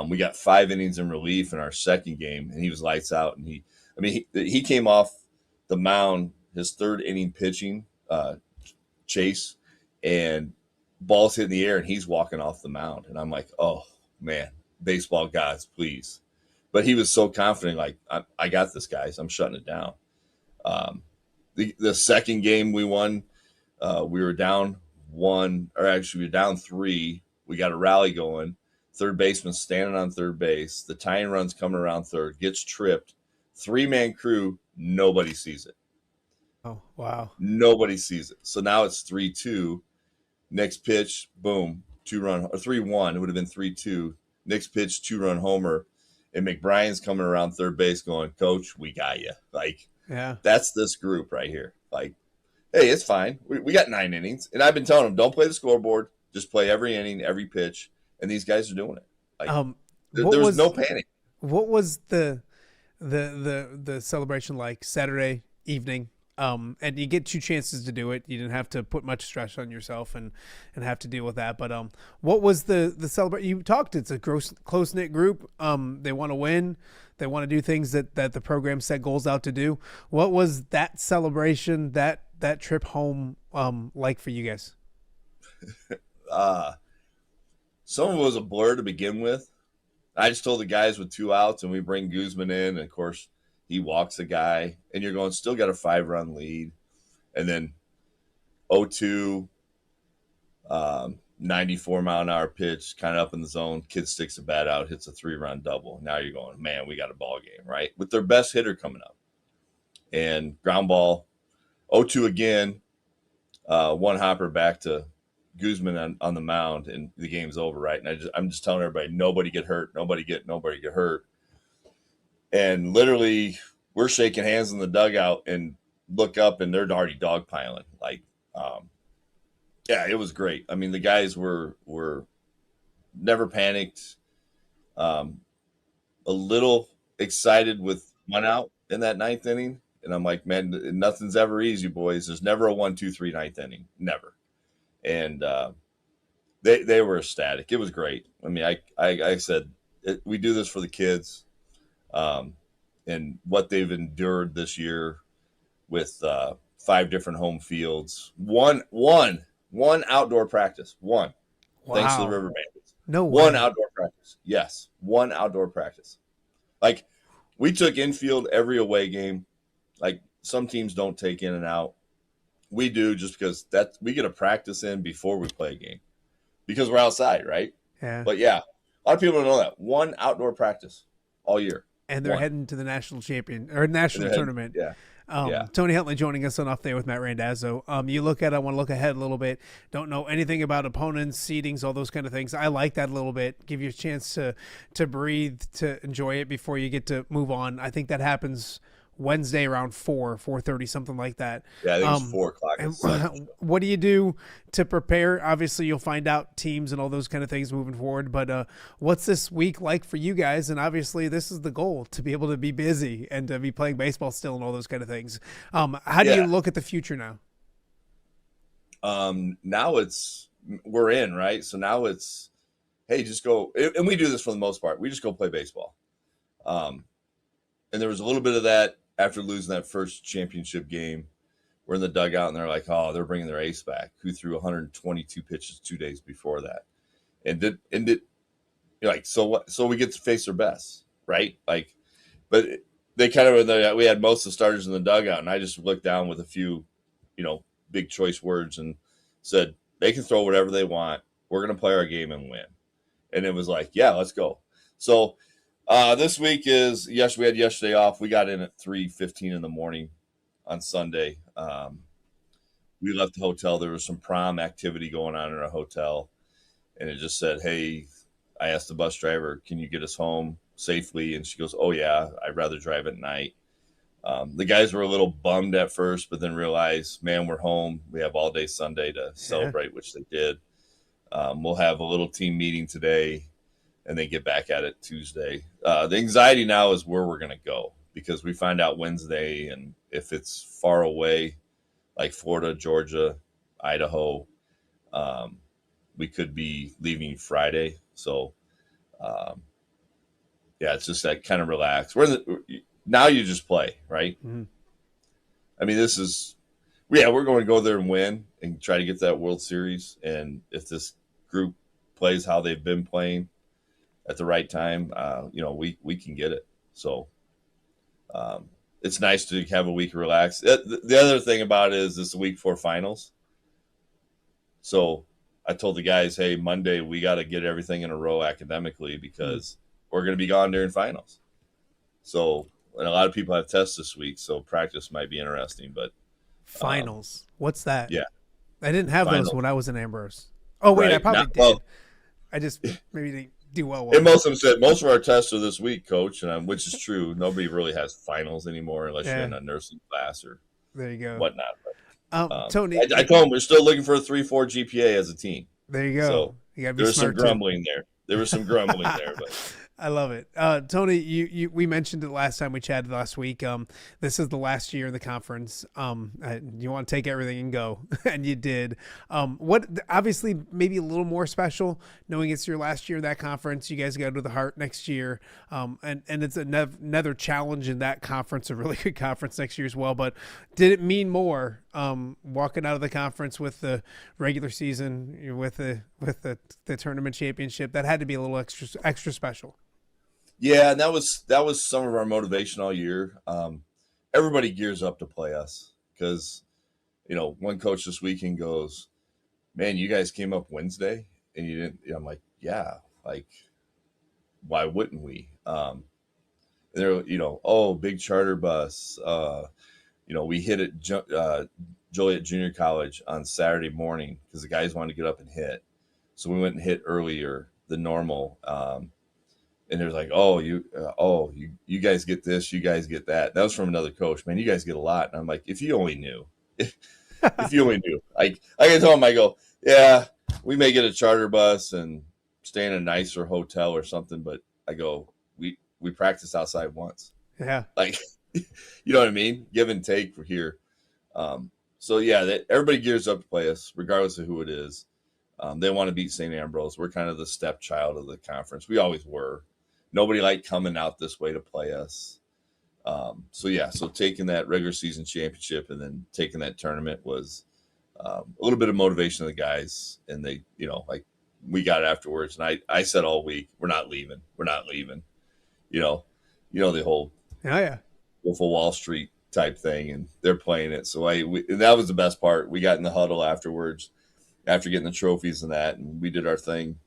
We got 5 innings in relief in our second game, and he was lights out. And he came off the mound, his 3rd inning pitching, chase, and ball's hitting the air, and he's walking off the mound. And I'm like, oh, man, baseball gods, please. But he was so confident, like, I got this, guys. I'm shutting it down. The second game we won, we were down we're down 3. We got a rally going. Third baseman standing on third base. The tying run's coming around third, gets tripped. 3-man crew, nobody sees it. Oh, wow. Nobody sees it. So now it's 3-2. Next pitch, boom, 2-run, or 3-1. It would have been 3-2. Next pitch, 2-run homer. And McBrien's coming around third base going, Coach, we got you. Like, yeah, that's this group right here. Like, hey, it's fine. We got 9 innings. And I've been telling them, don't play the scoreboard. Just play every inning, every pitch. And these guys are doing it. Like, there was no panic. What was the celebration like Saturday evening? And you get 2 chances to do it. You didn't have to put much stress on yourself and have to deal with that. But what was the celebration? You talked. It's a close knit group. They want to win. They want to do things that the program set goals out to do. What was that celebration, that trip home like for you guys? Some of it was a blur to begin with. I just told the guys with 2 outs, and we bring Guzman in, and of course he walks a guy, and you're going, still got a 5-run lead. And then 0-2, 94-mile-an-hour pitch, kind of up in the zone. Kid sticks a bat out, hits a 3-run double. Now you're going, man, we got a ball game, right? With their best hitter coming up. And ground ball, 0-2 again, 1 hopper back to Guzman on the mound, and the game's over, right? And I'm just telling everybody, nobody get hurt, nobody get hurt. And literally, we're shaking hands in the dugout and look up, and they're already dogpiling. Like, yeah, it was great. I mean, the guys were never panicked. A little excited with 1 out in that 9th inning, and I'm like, man, nothing's ever easy, boys. There's never a 1-2-3 9th inning, never. And they were ecstatic. It was great. I mean, I said we do this for the kids. And what they've endured this year with 5 different home fields, one outdoor practice, one. Wow. Thanks to the River Bandits. No way. 1 outdoor practice. Yes, 1 outdoor practice. Like, we took infield every away game. Like, some teams don't take in and out. We do, just because we get a practice in before we play a game because we're outside, right? Yeah. But yeah, a lot of people don't know that. 1 outdoor practice all year. And they're heading to the national tournament. Yeah. Tony Huntley joining us on Off Day with Matt Randazzo. You look at, I want to look ahead a little bit. Don't know anything about opponents, seedings, all those kind of things. I like that a little bit. Give you a chance to breathe, to enjoy it before you get to move on. I think that happens Wednesday around 4:30, something like that. Yeah, I think it's 4 o'clock. And what do you do to prepare? Obviously, you'll find out teams and all those kind of things moving forward. But what's this week like for you guys? And obviously, this is the goal, to be able to be busy and to be playing baseball still and all those kind of things. How do you look at the future now? Now we're in, right? So now it's, hey, just go. And we do this for the most part. We just go play baseball. And there was a little bit of that after losing that first championship game. We're in the dugout, and they're like, oh, they're bringing their ace back, who threw 122 pitches 2 days before that. And you're like, so what? So we get to face their best, right? Like, but they kind of, we had most of the starters in the dugout, and I just looked down with a few, big choice words and said, they can throw whatever they want. We're going to play our game and win. And it was like, yeah, let's go. So this week is, we had yesterday off. We got in at 3:15 in the morning on Sunday. We left the hotel. There was some prom activity going on in our hotel. And it just said, hey, I asked the bus driver, can you get us home safely? And she goes, oh, yeah, I'd rather drive at night. The guys were a little bummed at first, but then realized, man, we're home. We have all day Sunday to celebrate, which they did. We'll have a little team meeting today and then get back at it Tuesday. The anxiety now is where we're going to go, because we find out Wednesday, and if it's far away, like Florida, Georgia, Idaho, we could be leaving Friday. So, it's just that kind of relaxed. Now you just play, right? Mm-hmm. I mean, we're going to go there and win and try to get that World Series. And if this group plays how they've been playing at the right time, we can get it. So it's nice to have a week of relax. The other thing about it is this week 4 finals. So I told the guys, hey, Monday we got to get everything in a row academically because we're going to be gone during finals. So, and a lot of people have tests this week, so practice might be interesting. But finals, what's that? Yeah, I didn't have finals. those when I was in Ambrose. Oh wait, Right. I probably did. Well, I just maybe didn't do well. And most of them said most of our tests are this week, Coach, and which is true. Nobody really has finals anymore unless you're in a nursing class or there you go whatnot. But, Tony, I told them we're still looking for a 3.4 GPA as a team. There you go. So you gotta be there was some smart grumbling there. There was some grumbling there, but I love it. Tony, we mentioned it last time we chatted last week. This is the last year of the conference. You want to take everything and go, and you did. What obviously maybe a little more special knowing it's your last year of that conference. You guys go to the Heart next year, and it's another challenge in that conference, a really good conference next year as well. But did it mean more walking out of the conference with the regular season, with the tournament championship? That had to be a little extra special. Yeah, and that was some of our motivation all year. Everybody gears up to play us because, one coach this weekend goes, "Man, you guys came up Wednesday and you didn't." I'm like, "Yeah, like, why wouldn't we?" They're, "Oh, big charter bus." We hit at Joliet Junior College on Saturday morning because the guys wanted to get up and hit, so we went and hit earlier than normal. And it was like, you guys get this, you guys get that. That was from another coach. Man, you guys get a lot. And I'm like, if you only knew, if you only knew. I can tell them, I go, yeah, we may get a charter bus and stay in a nicer hotel or something, but I go, we practiced outside once. Yeah. Like, you know what I mean? Give and take for here. So yeah, everybody gears up to play us, regardless of who it is. They want to beat St. Ambrose. We're kind of the stepchild of the conference. We always were. Nobody liked coming out this way to play us. So taking that regular season championship and then taking that tournament was a little bit of motivation of the guys. And they, we got afterwards. And I said all week, we're not leaving. We're not leaving. The whole Wolf of Wall Street type thing. And they're playing it. So and that was the best part. We got in the huddle afterwards, after getting the trophies and that, and we did our thing.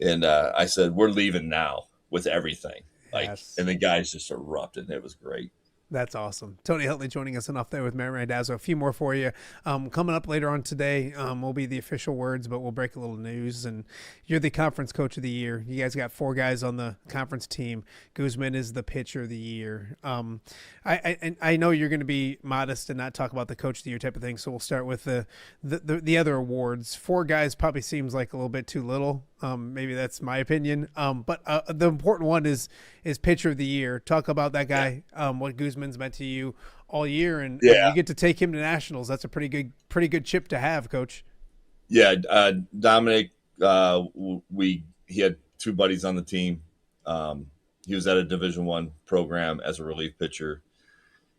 And I said, we're leaving now with everything. And the guys just erupted. It was great. That's awesome. Tony Huntley joining us enough there with Matt Randazzo. A few more for you. Coming up later on today will be the official words, but we'll break a little news. And you're the conference coach of the year. You guys got 4 guys on the conference team. Guzman is the pitcher of the year. I know you're going to be modest and not talk about the coach of the year type of thing, so we'll start with the other awards. 4 guys probably seems like a little bit too little. Maybe that's my opinion. But the important one is pitcher of the year. Talk about that guy, what Guzman's meant to you all year, and you get to take him to nationals. That's a pretty good chip to have, Coach. Yeah, Dominic, he had 2 buddies on the team. He was at a Division I program as a relief pitcher.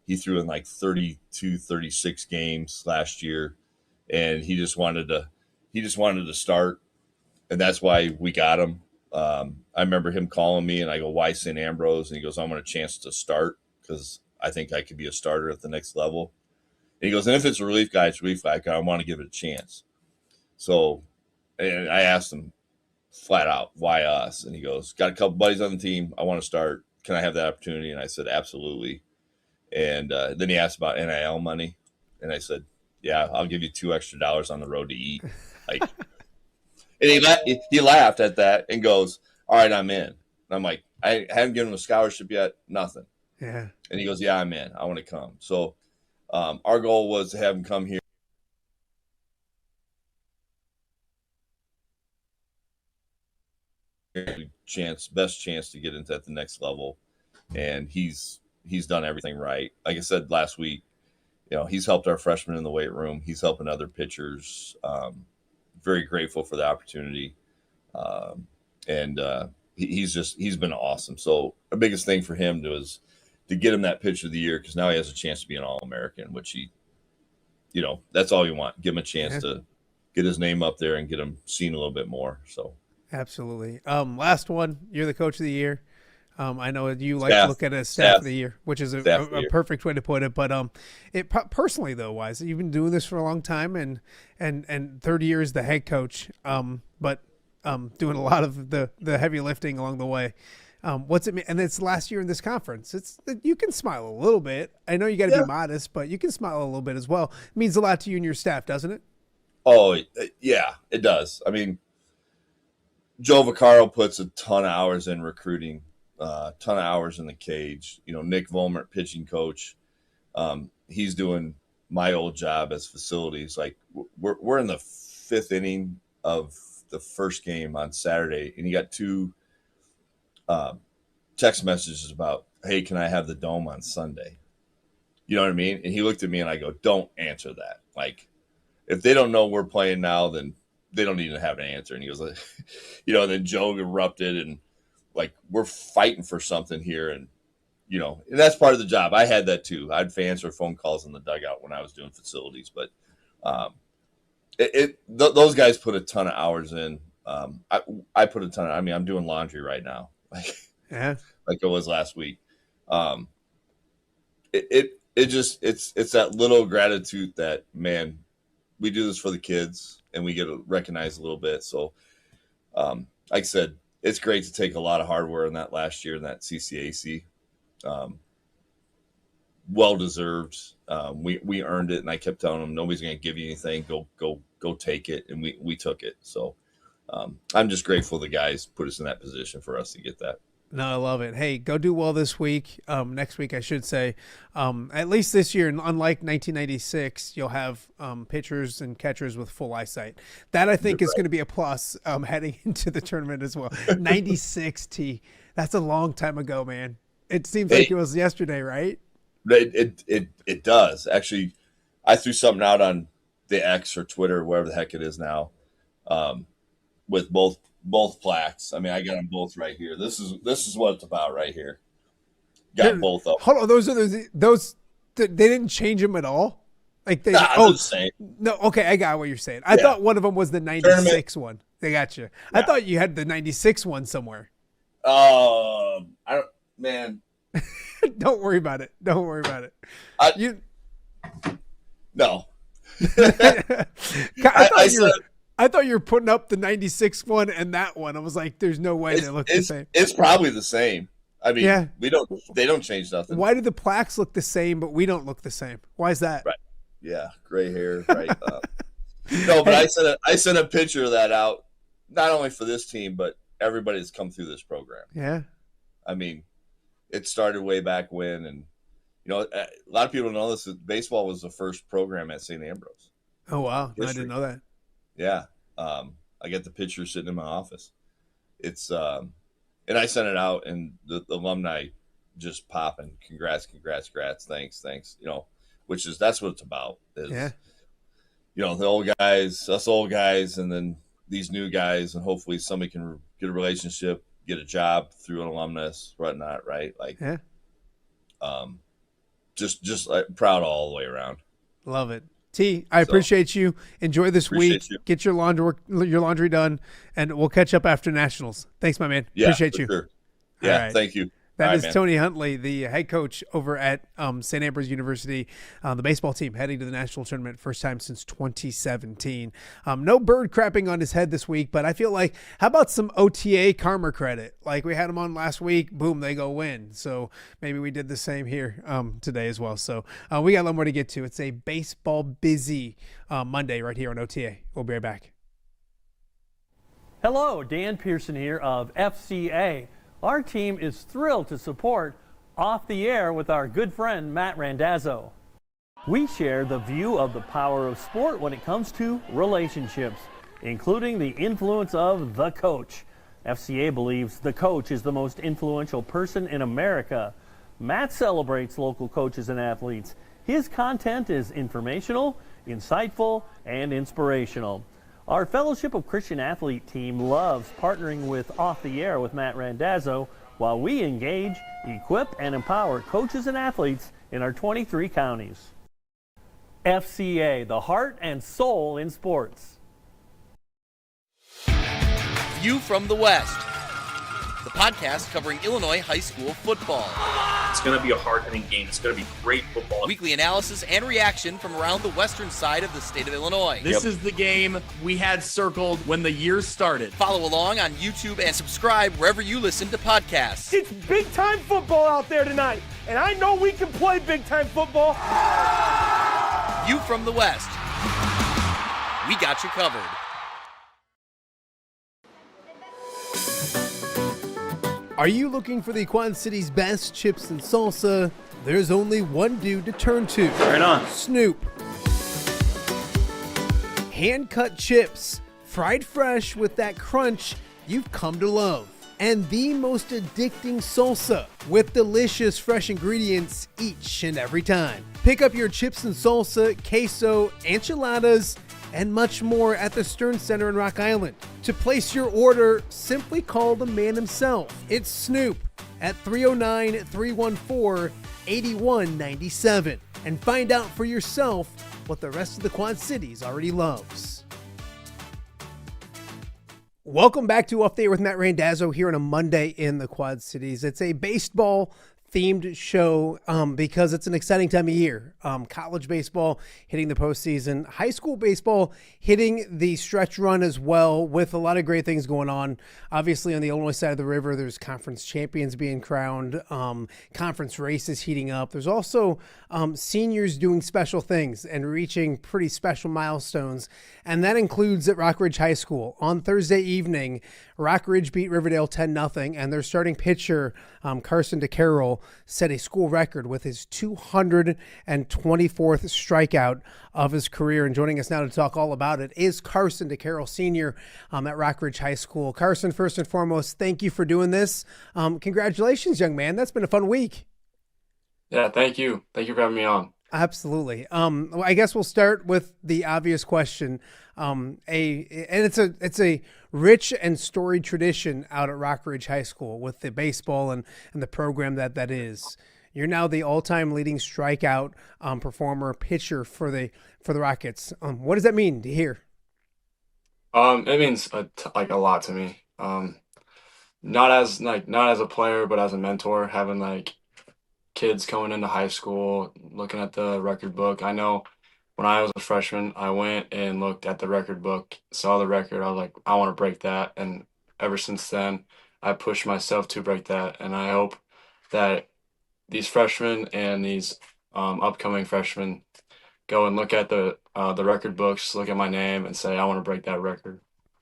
He threw in like 32, 36 games last year, and he just wanted to start, and that's why we got him. I remember him calling me, and I go, "Why St. Ambrose?" And he goes, "I want a chance to start because I think I could be a starter at the next level." And he goes, "And if it's a relief guy, it's a relief guy. I want to give it a chance." So, and I asked him flat out, "Why us?" And he goes, "Got a couple buddies on the team. I want to start. Can I have that opportunity?" And I said, "Absolutely." And then he asked about NIL money, and I said, "Yeah, I'll give you $2 extra on the road to eat." Like, and he laughed at that and goes, "All right, I'm in." And I'm like, "I haven't given him a scholarship yet, nothing." Yeah. And he goes, "Yeah, I'm in. I want to come." So our goal was to have him come here. Best chance to get into at the next level, and he's done everything right. Like I said last week, he's helped our freshmen in the weight room. He's helping other pitchers. Very grateful for the opportunity, and he's been awesome. So the biggest thing for him was to get him that pitcher of the year, because now he has a chance to be an All-American, which he, that's all you want. Give him a chance to get his name up there and get him seen a little bit more. So. Absolutely. Last one, you're the coach of the year. I know you like to look at it as staff of the year, which is a perfect way to put it. But personally though, wise, you've been doing this for a long time, and 30 years the head coach, but doing a lot of the heavy lifting along the way. What's it mean? And it's last year in this conference. You can smile a little bit. I know you got to be modest, but you can smile a little bit as well. It means a lot to you and your staff, doesn't it? Oh yeah, it does. I mean, Joe DeCarol puts a ton of hours in recruiting. Ton of hours in the cage. Nick Volmert, pitching coach, he's doing my old job as facilities. Like we're in the 5th inning of the first game on Saturday, and you got 2 text messages about, hey, can I have the dome on Sunday? You know what I mean? And he looked at me and I go, don't answer that. Like, if they don't know we're playing now, then they don't need to have an answer. And he was like, and then Joe erupted and, like, we're fighting for something here, and and that's part of the job. I had that too. I'd answer phone calls in the dugout when I was doing facilities, but those guys put a ton of hours in. I put a ton. I'm doing laundry right now, like it was last week. It's that little gratitude that, man, we do this for the kids and we get recognized a little bit. So, like I said, it's great to take a lot of hardware in that last year in that CCAC. Well deserved. We earned it, and I kept telling them nobody's going to give you anything. Go take it, and we took it. So I'm just grateful the guys put us in that position for us to get that. No, I love it. Hey, go do well this week. Next week, I should say. At least this year, unlike 1996, you'll have pitchers and catchers with full eyesight. That, I think, is going to be a plus heading into the tournament as well. 96, T. That's a long time ago, man. It seems like it was yesterday, right? It does. Actually, I threw something out on the X or Twitter, wherever the heck it is now, with both plaques. I mean, I got them both right here. This is what it's about right here. Got both of them. Hold on, those they didn't change them at all. Like they the same. No, okay, I got what you're saying. I thought one of them was the 96 one. They got you. Yeah. I thought you had the 96 one somewhere. I don't, man. Don't worry about it. Don't worry about it. No. I thought you were putting up the 96 one and that one. I was like, there's no way they look the same. It's probably the same. I mean, they don't change nothing. Why do the plaques look the same, but we don't look the same? Why is that? Right. Yeah. Gray hair. Right. No, but I sent a picture of that out, not only for this team, but everybody that's come through this program. Yeah. I mean, it started way back when, and a lot of people know this. Baseball was the first program at St. Ambrose. Oh wow, no, I didn't know that. Yeah, I got the picture sitting in my office. It's and I sent it out, and the alumni just popping. Congrats, thanks. That's what it's about. The old guys, us old guys, and then these new guys, and hopefully somebody can get a relationship, get a job through an alumnus, whatnot, right? Like, just proud all the way around. Love it. T, I appreciate you. Enjoy this week. Get your laundry done, and we'll catch up after Nationals. Thanks, my man. Yeah, appreciate you. Sure. Yeah, right. Thank you. That is Tony Huntley, the head coach over at St. Ambrose University, the baseball team heading to the national tournament, first time since 2017. No bird crapping on his head this week, but I feel like, how about some OTA karma credit? Like we had them on last week, boom, they go win. So maybe we did the same here today as well. So we got a lot more to get to. It's a baseball busy Monday right here on OTA. We'll be right back. Hello, Dan Pearson here of FCA. Our team is thrilled to support Off the Air with our good friend Matt Randazzo. We share the view of the power of sport when it comes to relationships, including the influence of the coach. FCA believes the coach is the most influential person in America. Matt celebrates local coaches and athletes. His content is informational, insightful, and inspirational. Our Fellowship of Christian Athlete team loves partnering with Off the Air with Matt Randazzo while we engage, equip, and empower coaches and athletes in our 23 counties. FCA, the heart and soul in sports. View from the West. the podcast covering Illinois high school football. It's going to be a hard-hitting game. It's going to be great football. Weekly analysis and reaction from around the western side of the state of Illinois. This is the game we had circled when the year started. Follow along on YouTube and subscribe wherever you listen to podcasts. It's big-time football out there tonight, and I know we can play big-time football. You from the West. We got you covered. Are you looking for the Quad City's best chips and salsa? There's only one dude to turn to. Right on. Snoop. Hand-cut chips, fried fresh with that crunch you've come to love. And the most addicting salsa with delicious fresh ingredients each and every time. Pick up your chips and salsa, queso, enchiladas, and much more at the Stern Center in Rock Island. To place your order, simply call the man himself. It's Snoop at 309-314-8197 and find out for yourself what the rest of the Quad Cities already loves. Welcome back to Update with Matt Randazzo here on a Monday in the Quad Cities. It's a baseball themed show because it's an exciting time of year. College baseball hitting the postseason, high school baseball hitting the stretch run as well, with a lot of great things going on. Obviously, on the Illinois side of the river, there's conference champions being crowned, conference races heating up. There's also seniors doing special things and reaching pretty special milestones, and that includes at Rockridge High School. On Thursday evening, Rockridge beat Riverdale 10-0, and their starting pitcher, Carsen Dekeyrel, set a school record with his 224th strikeout of his career. And joining us now to talk all about it is Carsen Dekeyrel, senior at Rockridge High School. Carson, first and foremost, thank you for doing this. Congratulations, young man. That's been a fun week. Yeah, thank you. Thank you for having me on. Absolutely. Well, I guess we'll start with the obvious question. It's a rich and storied tradition out at Rockridge High School with the baseball and the program that is. You're now the all-time leading strikeout performer pitcher for the Rockets. What does that mean to hear? It means a lot to me. Not as a player, but as a mentor, having kids coming into high school, looking at the record book. I know when I was a freshman, I went and looked at the record book, saw the record. I was like, I want to break that. And ever since then, I pushed myself to break that. And I hope that these freshmen and these upcoming freshmen go and look at the record books, look at my name, and say, I want to break that record.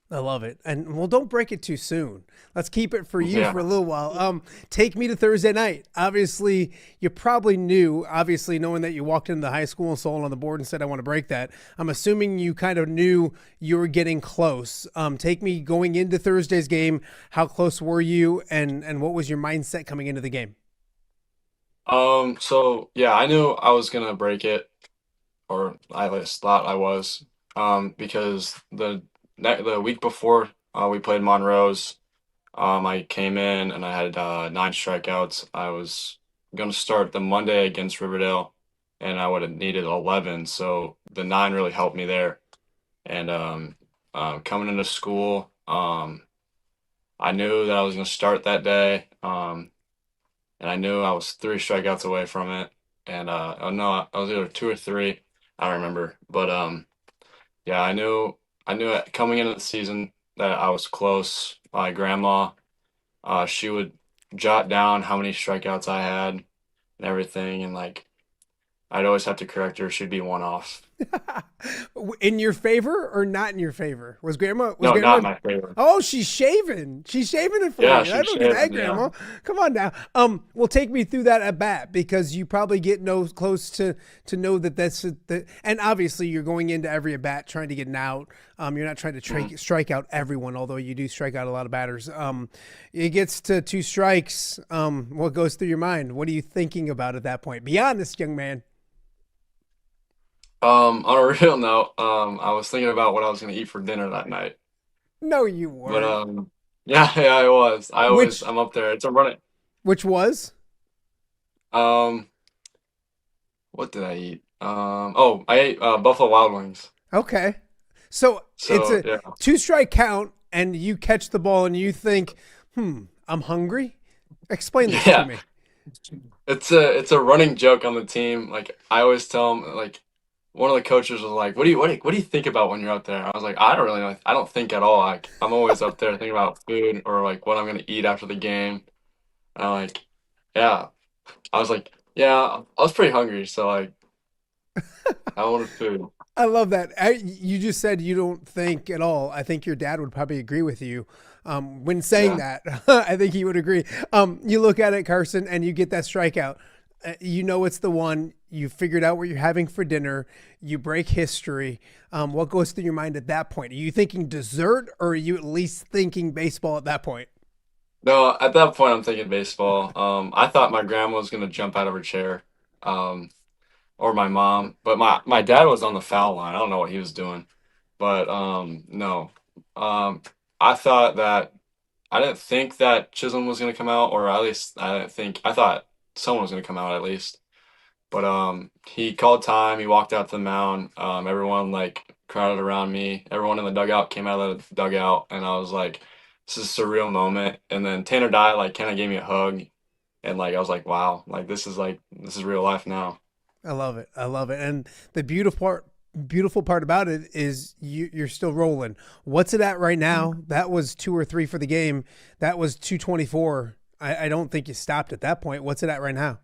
I love it. And well, don't break it too soon. Let's keep it for you for a little while. Take me to Thursday night. Obviously, you probably knew, knowing that you walked into the high school and saw it on the board and said, I want to break that. I'm assuming you kind of knew you were getting close. Take me going into Thursday's game. How close were you, and what was your mindset coming into the game? So yeah, I knew I was going to break it, or I at least thought I was, because the week before we played Monroe's, I came in and I had 9 strikeouts. I was going to start the Monday against Riverdale, and I would have needed 11. So the 9 really helped me there. And coming into school, I knew that I was going to start that day, and I knew I was 3 strikeouts away from it. And I was either 2 or 3. I don't remember, but yeah, I knew it coming into the season that I was close. My grandma, she would jot down how many strikeouts I had and everything, and I'd always have to correct her. She'd be one off. In your favor or not in your favor? Was grandma? Not in my favor. Oh, she's shaving. She's shaving it for you. I don't get that, Grandma. Come on now. Well, take me through that at bat, because you probably get close to know that that's and obviously you're going into every at bat trying to get an out. You're not trying to strike out everyone, although you do strike out a lot of batters. It gets to 2 strikes. What goes through your mind? What are you thinking about at that point? Be honest, young man. On a real note, I was thinking about what I was going to eat for dinner that night. No, you weren't. But yeah, I was. I'm up there. It's a running. Which was? What did I eat? I ate Buffalo Wild Wings. Okay, so it's a 2-strike count, and you catch the ball, and you think, I'm hungry? Explain this Yeah. to me. It's a running joke on the team. Like I always tell them, like one of the coaches was like, what do you think about when you're out there?" I was like, "I don't really know. I don't think at all. Like I'm always up there thinking about food or like what I'm gonna eat after the game." And I'm like, "Yeah." I was like, "Yeah, I was pretty hungry, so like I wanted food." I love that. You just said you don't think at all. I think your dad would probably agree with you when saying that. I think he would agree. You look at it, Carson, and you get that strikeout. You know it's the one. You figured out what you're having for dinner. You break history. What goes through your mind at that point? Are you thinking dessert, or are you at least thinking baseball at that point? No, at that point I'm thinking baseball. I thought my grandma was gonna jump out of her chair. Or my mom, but my dad was on the foul line. I don't know what he was doing, but no, I thought that I didn't think that Chisholm was gonna come out, or at least I thought someone was gonna come out at least. But he called time. He walked out to the mound. Everyone like crowded around me. Everyone in the dugout came out of the dugout, and I was like, "This is a surreal moment." And then Tanner Dye like kind of gave me a hug, and like I was like, "Wow, like this is real life now." I love it. I love it. And the beautiful part about it is you're still rolling. What's it at right now? That was 2 or 3 for the game. That was 224. I don't think you stopped at that point. What's it at right now?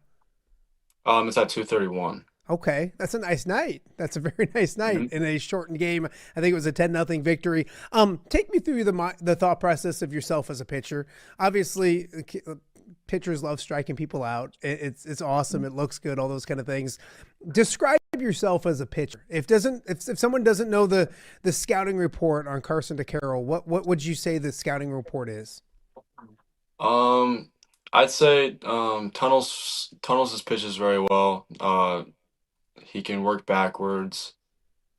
It's at 231. Okay, that's a nice night. That's a very nice night in a shortened game. I think it was a 10-0 victory. Take me through the thought process of yourself as a pitcher. Obviously, pitchers love striking people out. It's awesome. It looks good. All those kind of things. Describe yourself as a pitcher. If someone doesn't know the scouting report on Carsen Dekeyrel, what would you say the scouting report is? I'd say Tunnels his pitches very well. He can work backwards.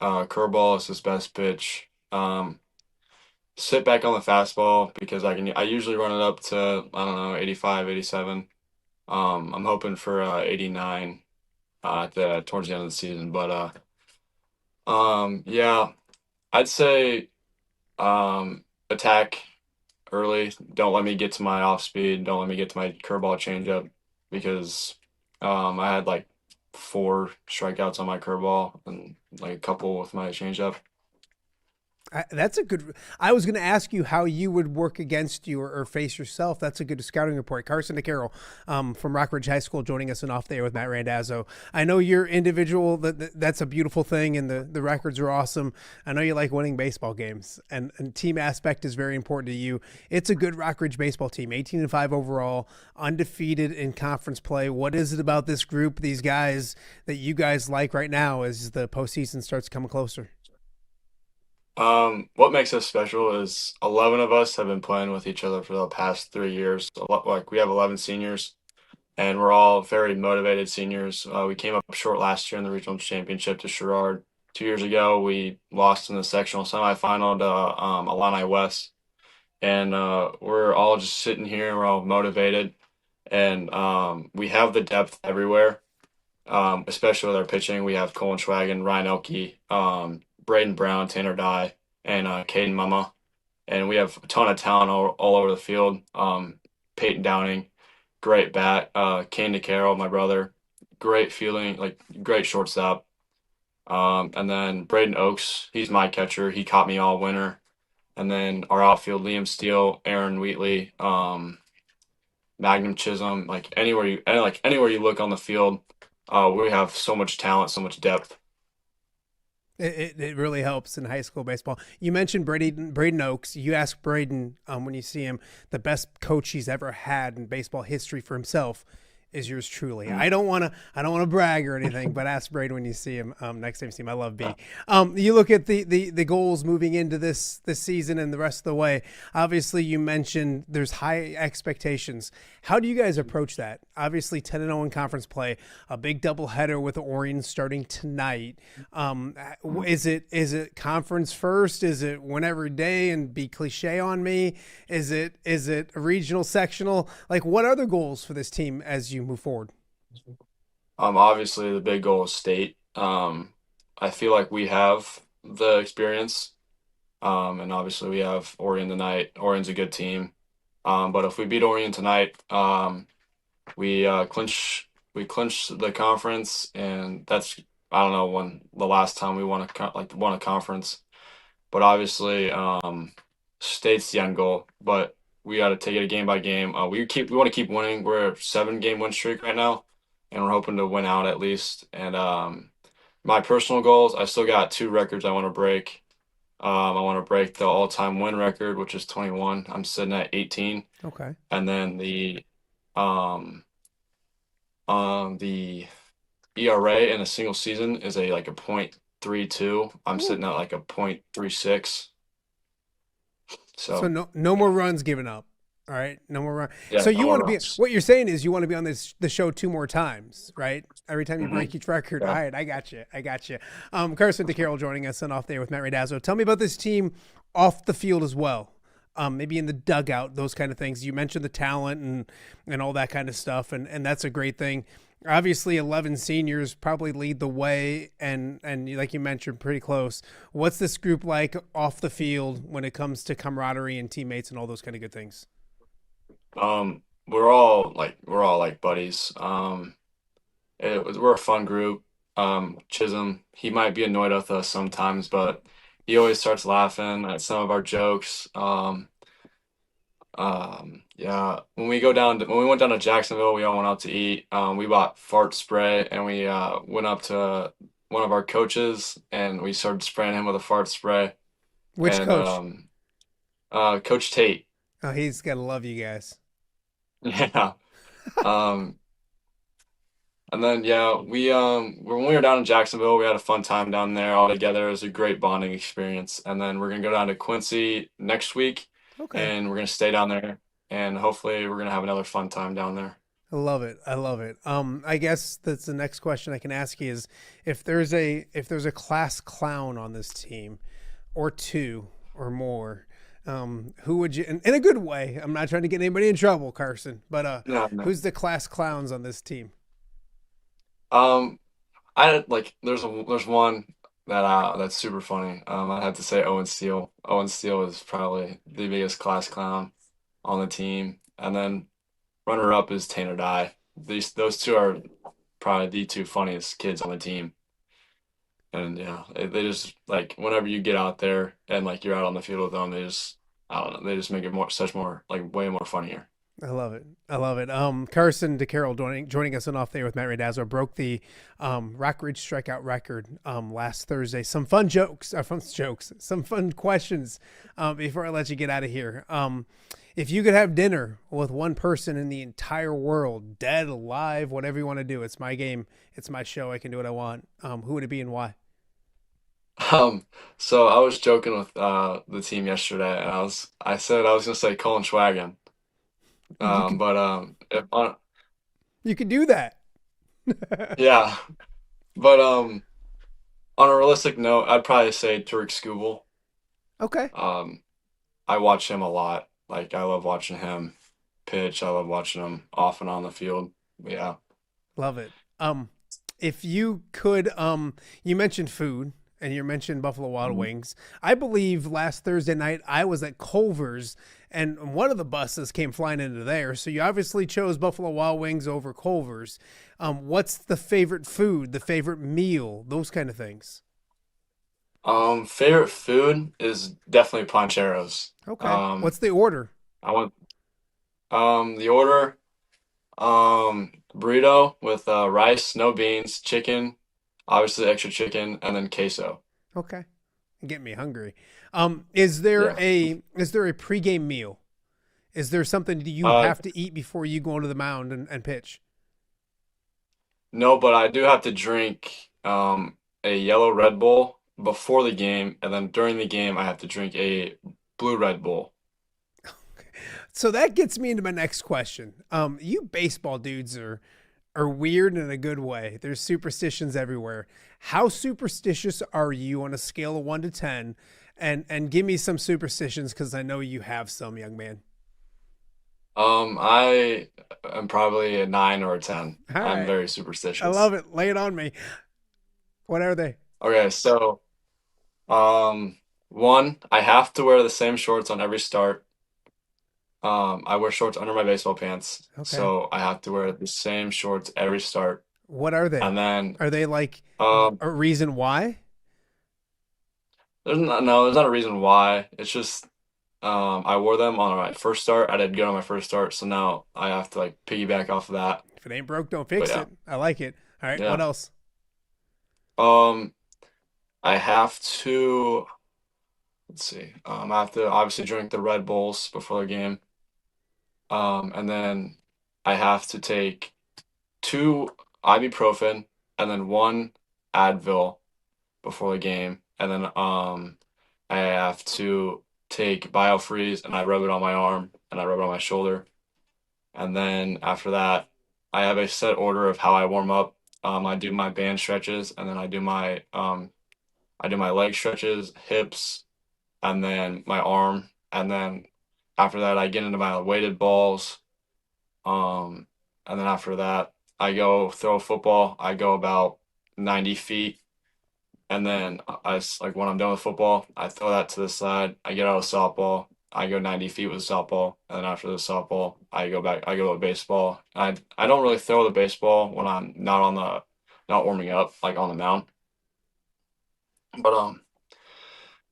Curveball is his best pitch. Sit back on the fastball because I usually run it up to, I don't know, 85, 87. I'm hoping for 89 towards the end of the season. But yeah, I'd say attack early. Don't let me get to my off speed. Don't let me get to my curveball changeup because I had like 4 strikeouts on my curveball and like a couple with my changeup. That's a good. I was going to ask you how you would work against you or face yourself. That's a good scouting report. Carsen Dekeyrel from Rockridge High School joining us in Off the Air with Matt Randazzo. I know you're individual. That's a beautiful thing, and the records are awesome. I know you like winning baseball games, and team aspect is very important to you. It's a good Rockridge baseball team, 18-5 overall, undefeated in conference play. What is it about this group, these guys, that you guys like right now as the postseason starts coming closer? What makes us special is 11 of us have been playing with each other for the past 3 years. Like we have 11 seniors, and we're all very motivated seniors. We came up short last year in the regional championship to Sherrard. 2 years ago, we lost in the sectional semifinal to Illini West, and we're all just sitting here. We're all motivated, and we have the depth everywhere, especially with our pitching. We have Colin Schwagen, Ryan Elke, Braden Brown, Tanner Dye, and Caden Mama. And we have a ton of talent all over the field. Peyton Downing, great bat. Carsen Dekeyrel, my brother, great fielding, like great shortstop. And then Braden Oaks, he's my catcher. He caught me all winter. And then our outfield, Liam Steele, Aaron Wheatley, Magnum Chisholm, anywhere you look on the field, we have so much talent, so much depth. It really helps in high school baseball. You mentioned Braden Oaks. You ask Braden when you see him, the best coach he's ever had in baseball history for himself is yours truly. I don't want to brag or anything, but ask Braden when you see him next time you see him. I love B. You look at the goals moving into this season and the rest of the way. Obviously, you mentioned there's high expectations. How do you guys approach that? Obviously, 10-0 in conference play, a big doubleheader with Orion starting tonight. Is it conference first? Is it win every day and be cliche on me? Is it a regional sectional? Like, what are the goals for this team as you move forward? Obviously the big goal is state. I feel like we have the experience. And obviously we have Orion tonight. Orion's a good team. But if we beat Orion tonight, we clinch the conference, and that's, I don't know when the last time we won a conference, but obviously state's the end goal. But we got to take it game by game. We want to keep winning. We're a 7-game win streak right now, and we're hoping to win out at least. And my personal goals, I still got 2 records I want to break. I want to break the all-time win record, which is 21. I'm sitting at 18. Okay. And then the ERA in a single season is a .32. I'm sitting at like a .36. So no more runs given up. All right, no more runs. Yeah, so you no want more to be runs. what you're saying is you want to be on the show 2 more times, right? Every time you break each record. Yeah. All right, I got you. Carsen Dekeyrel joining us on Off There with Matt Randazzo. Tell me about this team off the field as well. Maybe in the dugout, those kind of things. You mentioned the talent and all that kind of stuff, and that's a great thing. Obviously, 11 seniors probably lead the way, and like you mentioned, pretty close. What's this group like off the field when it comes to camaraderie and teammates and all those kind of good things? We're all like buddies. We're a fun group. Chisholm, he might be annoyed with us sometimes, but he always starts laughing at some of our jokes. Yeah, when we went down to Jacksonville, we all went out to eat. We bought fart spray, and we went up to one of our coaches, and we started spraying him with a fart spray. Which coach? Coach Tate. Oh, he's got to love you guys. Yeah. And then when we were down in Jacksonville, we had a fun time down there all together. It was a great bonding experience. And then we're gonna go down to Quincy next week, and we're gonna stay down there, and hopefully we're gonna have another fun time down there. I love it. I guess that's the next question I can ask you is if there's a class clown on this team, or 2 or more, who would you, in a good way? I'm not trying to get anybody in trouble, Carson, but No. who's the class clowns on this team? There's one that's super funny. I have to say Owen Steele. Owen Steele is probably the biggest class clown on the team, and then runner up is Tanner Dye. Those 2 are probably the 2 funniest kids on the team. And yeah, they just whenever you get out there and you're out on the field with them, they just, I don't know, they just make it way more funnier. I love it. Carsen Dekeyrel joining us on Off There with Matt Randazzo broke the Rockridge strikeout record last Thursday. Some fun some fun questions before I let you get out of here. If you could have dinner with one person in the entire world, dead, alive, whatever you want to do, it's my game, it's my show, I can do what I want. Who would it be and why? So I was joking with the team yesterday, and I said I was gonna say Colin Schwagen. You could do that. Yeah, but on a realistic note, I'd probably say Turk Skubal. Okay. I watch him a lot. I love watching him pitch. I love watching him off and on the field. Yeah. Love it. If you could, you mentioned food and you mentioned Buffalo Wild Wings. I believe last Thursday night I was at Culver's and one of the buses came flying into there. So you obviously chose Buffalo Wild Wings over Culver's. What's the favorite food, the favorite meal, those kind of things? Favorite food is definitely Pancheros. Okay. What's the order? I want the order burrito with rice, no beans, chicken, obviously extra chicken, and then queso. Okay. Get me hungry. Is there a pregame meal? Is there something that you have to eat before you go onto the mound and pitch? No, but I do have to drink a yellow Red Bull before the game, and then during the game I have to drink a blue Red Bull. Okay. So that gets me into my next question. You baseball dudes are weird in a good way. There's superstitions everywhere. How superstitious are you on a scale of 1 to 10? And give me some superstitions because I know you have some, young man. I am probably a 9 or a 10. All right. I'm very superstitious. I love it. Lay it on me. What are they? Okay, so 1, I have to wear the same shorts on every start. I wear shorts under my baseball pants, Okay. so I have to wear the same shorts every start. What are they? And then Are they like um, a reason why? there's not a reason why. It's just I wore them on my first start. I did good on my first start, so now I have to like piggyback off of that. If it ain't broke, don't fix But, yeah. it. I like it. All right. Yeah. What else? I have to let's see. I have to obviously drink the Red Bulls before the game. And then I have to take 2 ibuprofen and then 1 Advil before the game. And then I have to take BioFreeze and I rub it on my arm and I rub it on my shoulder. And then after that, I have a set order of how I warm up. I do my band stretches and then I do my leg stretches, hips, and then my arm. And then after that, I get into my weighted balls. And then after that, I go throw a football. I go about 90 feet. And then like when I'm done with football, I throw that to the side. I get out of softball. I go 90 feet with softball. And then after the softball, I go to baseball. I don't really throw the baseball when I'm not warming up, like on the mound. But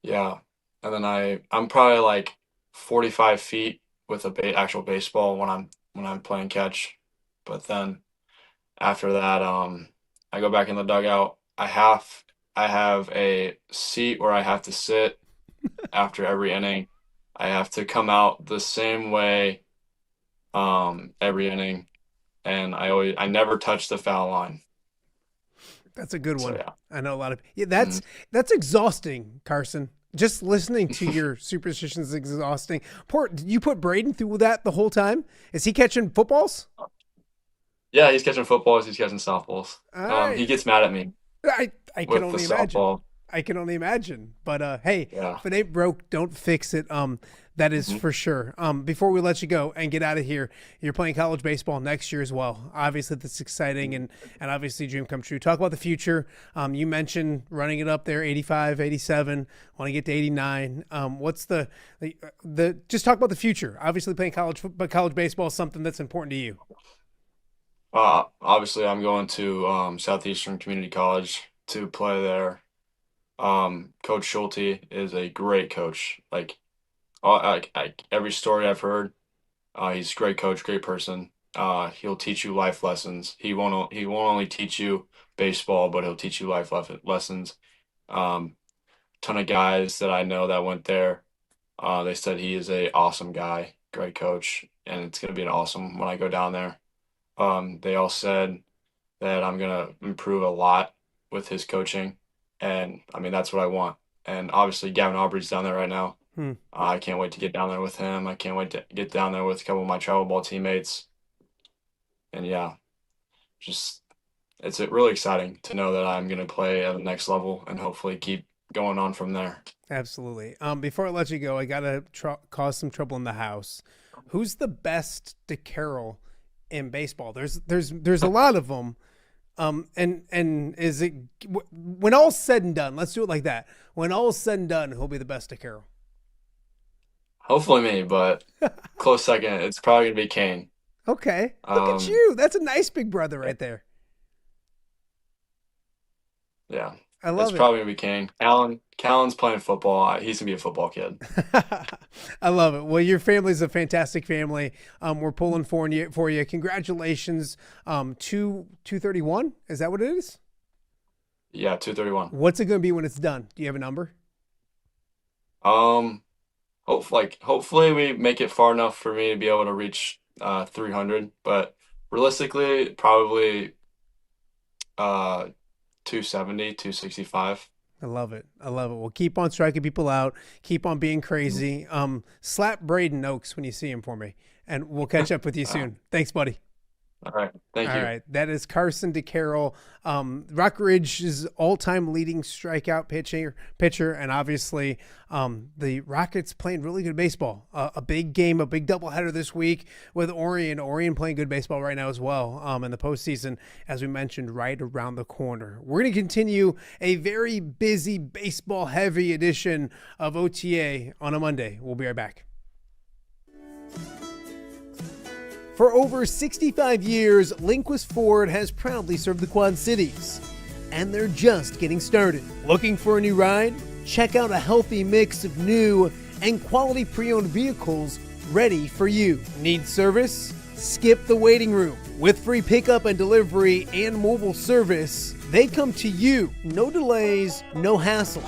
yeah. And then I'm probably like 45 feet with a actual baseball when I'm playing catch. But then after that, I go back in the dugout. I have a seat where I have to sit after every inning. I have to come out the same way every inning, and I never touch the foul line. That's a good one. So, yeah. I know a lot of that's exhausting, Carson. Just listening to your superstitions is exhausting. You put Braden through that the whole time? Is he catching footballs? Yeah, he's catching footballs. He's catching softballs. Right. He gets mad at me. I can only imagine. Softball. I can only imagine. But hey, Yeah. if it ain't broke, don't fix it. That is for sure. Before we let you go and get out of here, you're playing college baseball next year as well. Obviously, that's exciting and obviously dream come true. Talk about the future. You mentioned running it up there, 85, 87, want to get to 89. What's the just talk about the future. Obviously, playing college baseball is something that's important to you. Obviously, I'm going to Southeastern Community College to play there. Coach Schulte is a great coach. Like every story I've heard, he's a great coach, great person. He'll teach you life lessons. He won't only teach you baseball, but he'll teach you life lessons. Ton of guys that I know that went there, they said he is a awesome guy, great coach, and it's gonna be an awesome when I go down there. They all said that I'm gonna improve a lot with his coaching, and I mean that's what I want. And obviously Gavin Aubrey's down there right now. I can't wait to get down there with him. I can't wait to get down there with a couple of my travel ball teammates. And yeah, it's really exciting to know that I'm gonna play at the next level and hopefully keep going on from there. Absolutely. Before I let you go, I gotta cause some trouble in the house. Who's the best DeCarol in baseball? There's a lot of them. And is it when all's said and done? Let's do it like that. When all's said and done, who'll be the best DeCarol? Hopefully me, but close second. It's probably gonna be Kane. Okay, look at you. That's a nice big brother right there. Yeah, I love it's it. probably gonna be Kane. Callan's playing football. He's gonna be a football kid. I love it. Well, your family's a fantastic family. We're pulling for you. Congratulations. 231. Is that what it is? Yeah, 231. What's it going to be when it's done? Do you have a number? Hopefully we make it far enough for me to be able to reach 300. But realistically, probably 270, 265. I love it. Well, keep on striking people out. Keep on being crazy. Slap Braden Oaks when you see him for me, and we'll catch up with you soon. Thanks, buddy. All right. Thank you. All right. That is Carsen Dekeyrel, Rockridge's all-time leading strikeout pitcher, and obviously the Rockets playing really good baseball. A big game, a big doubleheader this week with Orion. Orion playing good baseball right now as well. And the postseason, as we mentioned, right around the corner. We're going to continue a very busy baseball-heavy edition of OTA on a Monday. We'll be right back. For over 65 years, Lindquist Ford has proudly served the Quad Cities, and they're just getting started. Looking for a new ride? Check out a healthy mix of new and quality pre-owned vehicles ready for you. Need service? Skip the waiting room. With free pickup and delivery and mobile service, they come to you. No delays, no hassle.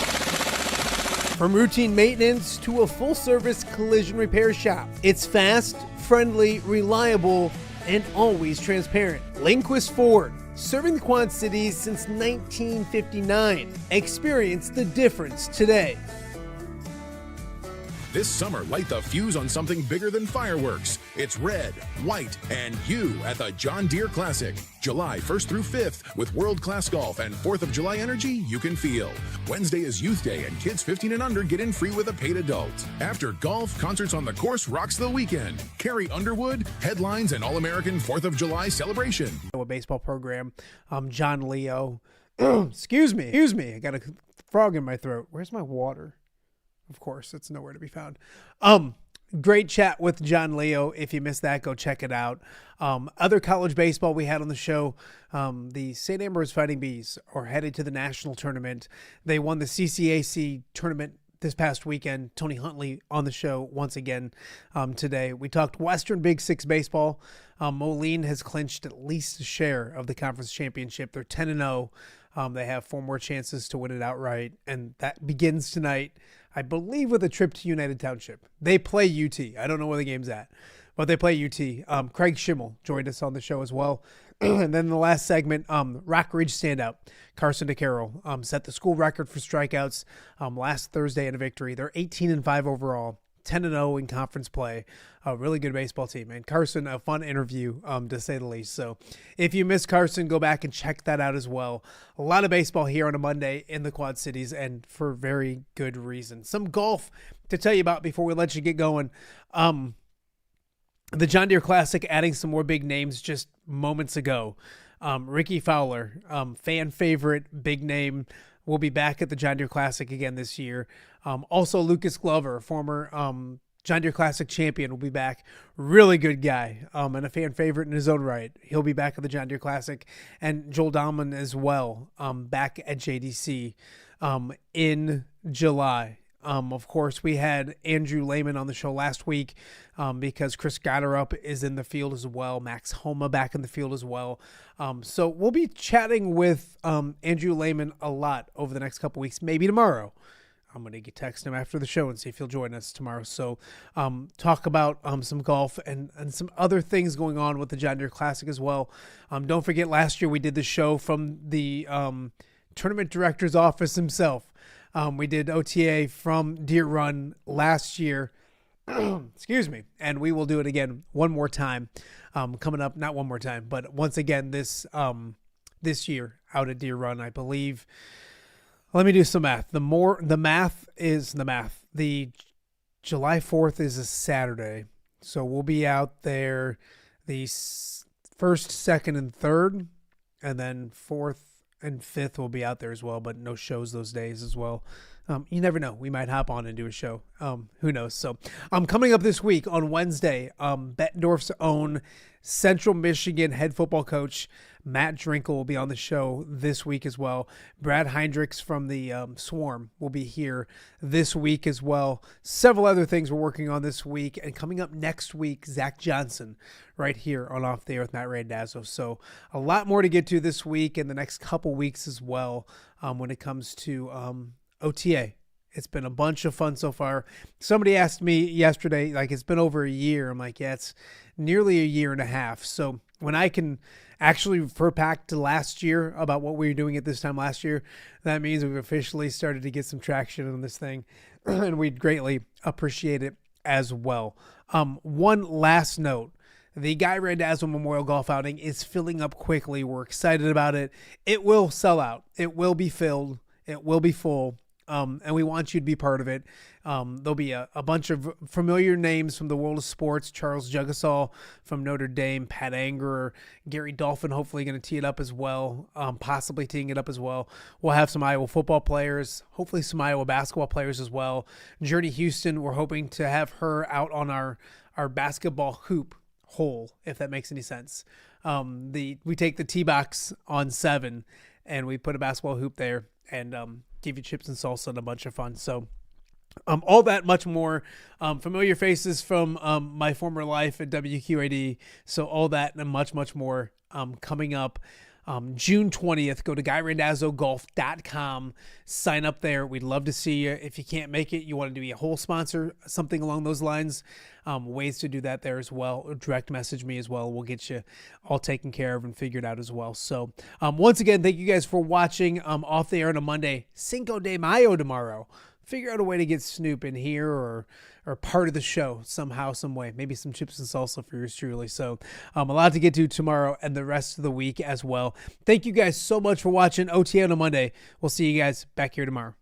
From routine maintenance to a full-service collision repair shop, it's fast, friendly, reliable, and always transparent. Lindquist Ford, serving the Quad Cities since 1959. Experience the difference today. This summer, light the fuse on something bigger than fireworks. It's red, white, and you at the John Deere Classic. July 1st through 5th with world-class golf and 4th of July energy you can feel. Wednesday is Youth Day and kids 15 and under get in free with a paid adult. After golf, concerts on the course rocks the weekend. Carrie Underwood, headlines, and All-American 4th of July celebration. A baseball program, John Leo. Excuse me. I got a frog in my throat. Where's my water? Of course, it's nowhere to be found. Great chat with John Leo. If you missed that, go check it out. Other college baseball we had on the show, the St. Ambrose Fighting Bees are headed to the national tournament. They won the CCAC tournament this past weekend. Tony Huntley on the show once again today. We talked Western Big Six baseball. Moline has clinched at least a share of the conference championship. They're 10-0. They have 4 more chances to win it outright, and that begins tonight, I believe, with a trip to United Township. They play UT. I don't know where the game's at, but they play UT. Craig Shiml joined us on the show as well. And then the last segment, Rockridge standout, Carsen Dekeyrel, set the school record for strikeouts last Thursday in a victory. They're 18-5 overall. 10-0 in conference play. A really good baseball team. And Carson, a fun interview, to say the least. So if you missed Carson, go back and check that out as well. A lot of baseball here on a Monday in the Quad Cities, and for very good reason. Some golf to tell you about before we let you get going. The John Deere Classic adding some more big names just moments ago. Ricky Fowler, fan favorite, big name, will be back at the John Deere Classic again this year. Also, Lucas Glover, former John Deere Classic champion, will be back. Really good guy and a fan favorite in his own right. He'll be back at the John Deere Classic. And Joel Dahlman as well, back at JDC in July. Of course, we had Andrew Lehman on the show last week because Chris Gotterup is in the field as well. Max Homa back in the field as well. So we'll be chatting with Andrew Lehman a lot over the next couple weeks, maybe tomorrow. I'm going to text him after the show and see if he'll join us tomorrow. So talk about some golf and some other things going on with the John Deere Classic as well. Don't forget, last year we did the show from the tournament director's office himself. We did OTA from Deer Run last year. Excuse me. And we will do it again one more time coming up. Not one more time, but once again this year out at Deer Run, I believe. Let me do some math. The math is the math. The July 4th is a Saturday. So we'll be out there the 1st, 2nd, and 3rd. And then 4th and 5th will be out there as well, but no shows those days as well. You never know. We might hop on and do a show. Who knows? So coming up this week on Wednesday, Bettendorf's own Central Michigan head football coach, Matt Drinkle, will be on the show this week as well. Brad Heinrichs from the Swarm will be here this week as well. Several other things we're working on this week. And coming up next week, Zach Johnson right here on Off the Air with Matt Randazzo. So a lot more to get to this week and the next couple weeks as well when it comes to OTA. It's been a bunch of fun so far. Somebody asked me yesterday, like, it's been over a year. I'm like, yeah, it's nearly a year and a half. So when I can actually refer back to last year about what we were doing at this time last year, that means we've officially started to get some traction on this thing, and we'd greatly appreciate it as well. One last note. The Guy Randazzo Memorial Golf Outing is filling up quickly. We're excited about it. It will sell out. It will be filled. It will be full. And we want you to be part of it. There'll be a bunch of familiar names from the world of sports. Charles Jugasol from Notre Dame, Pat Angerer, Gary Dolphin hopefully going to tee it up as well, possibly teeing it up as well. We'll have some Iowa football players, hopefully some Iowa basketball players as well. Journey Houston, we're hoping to have her out on our our basketball hoop hole, if that makes any sense. We take the tee box on 7 and we put a basketball hoop there and give you chips and salsa and a bunch of fun. So all that, much more. Familiar faces from my former life at WQAD. So all that and much, much more coming up. June 20th, go to GuyRandazzoGolf.com, sign up there. We'd love to see you. If you can't make it, you want to be a whole sponsor, something along those lines, ways to do that there as well. Or direct message me as well. We'll get you all taken care of and figured out as well. So once again, thank you guys for watching. Off the air on a Monday, Cinco de Mayo tomorrow. Figure out a way to get Snoop in here or part of the show somehow, some way. Maybe some chips and salsa for yours truly. So a lot to get to tomorrow and the rest of the week as well. Thank you guys so much for watching OTA on a Monday. We'll see you guys back here tomorrow.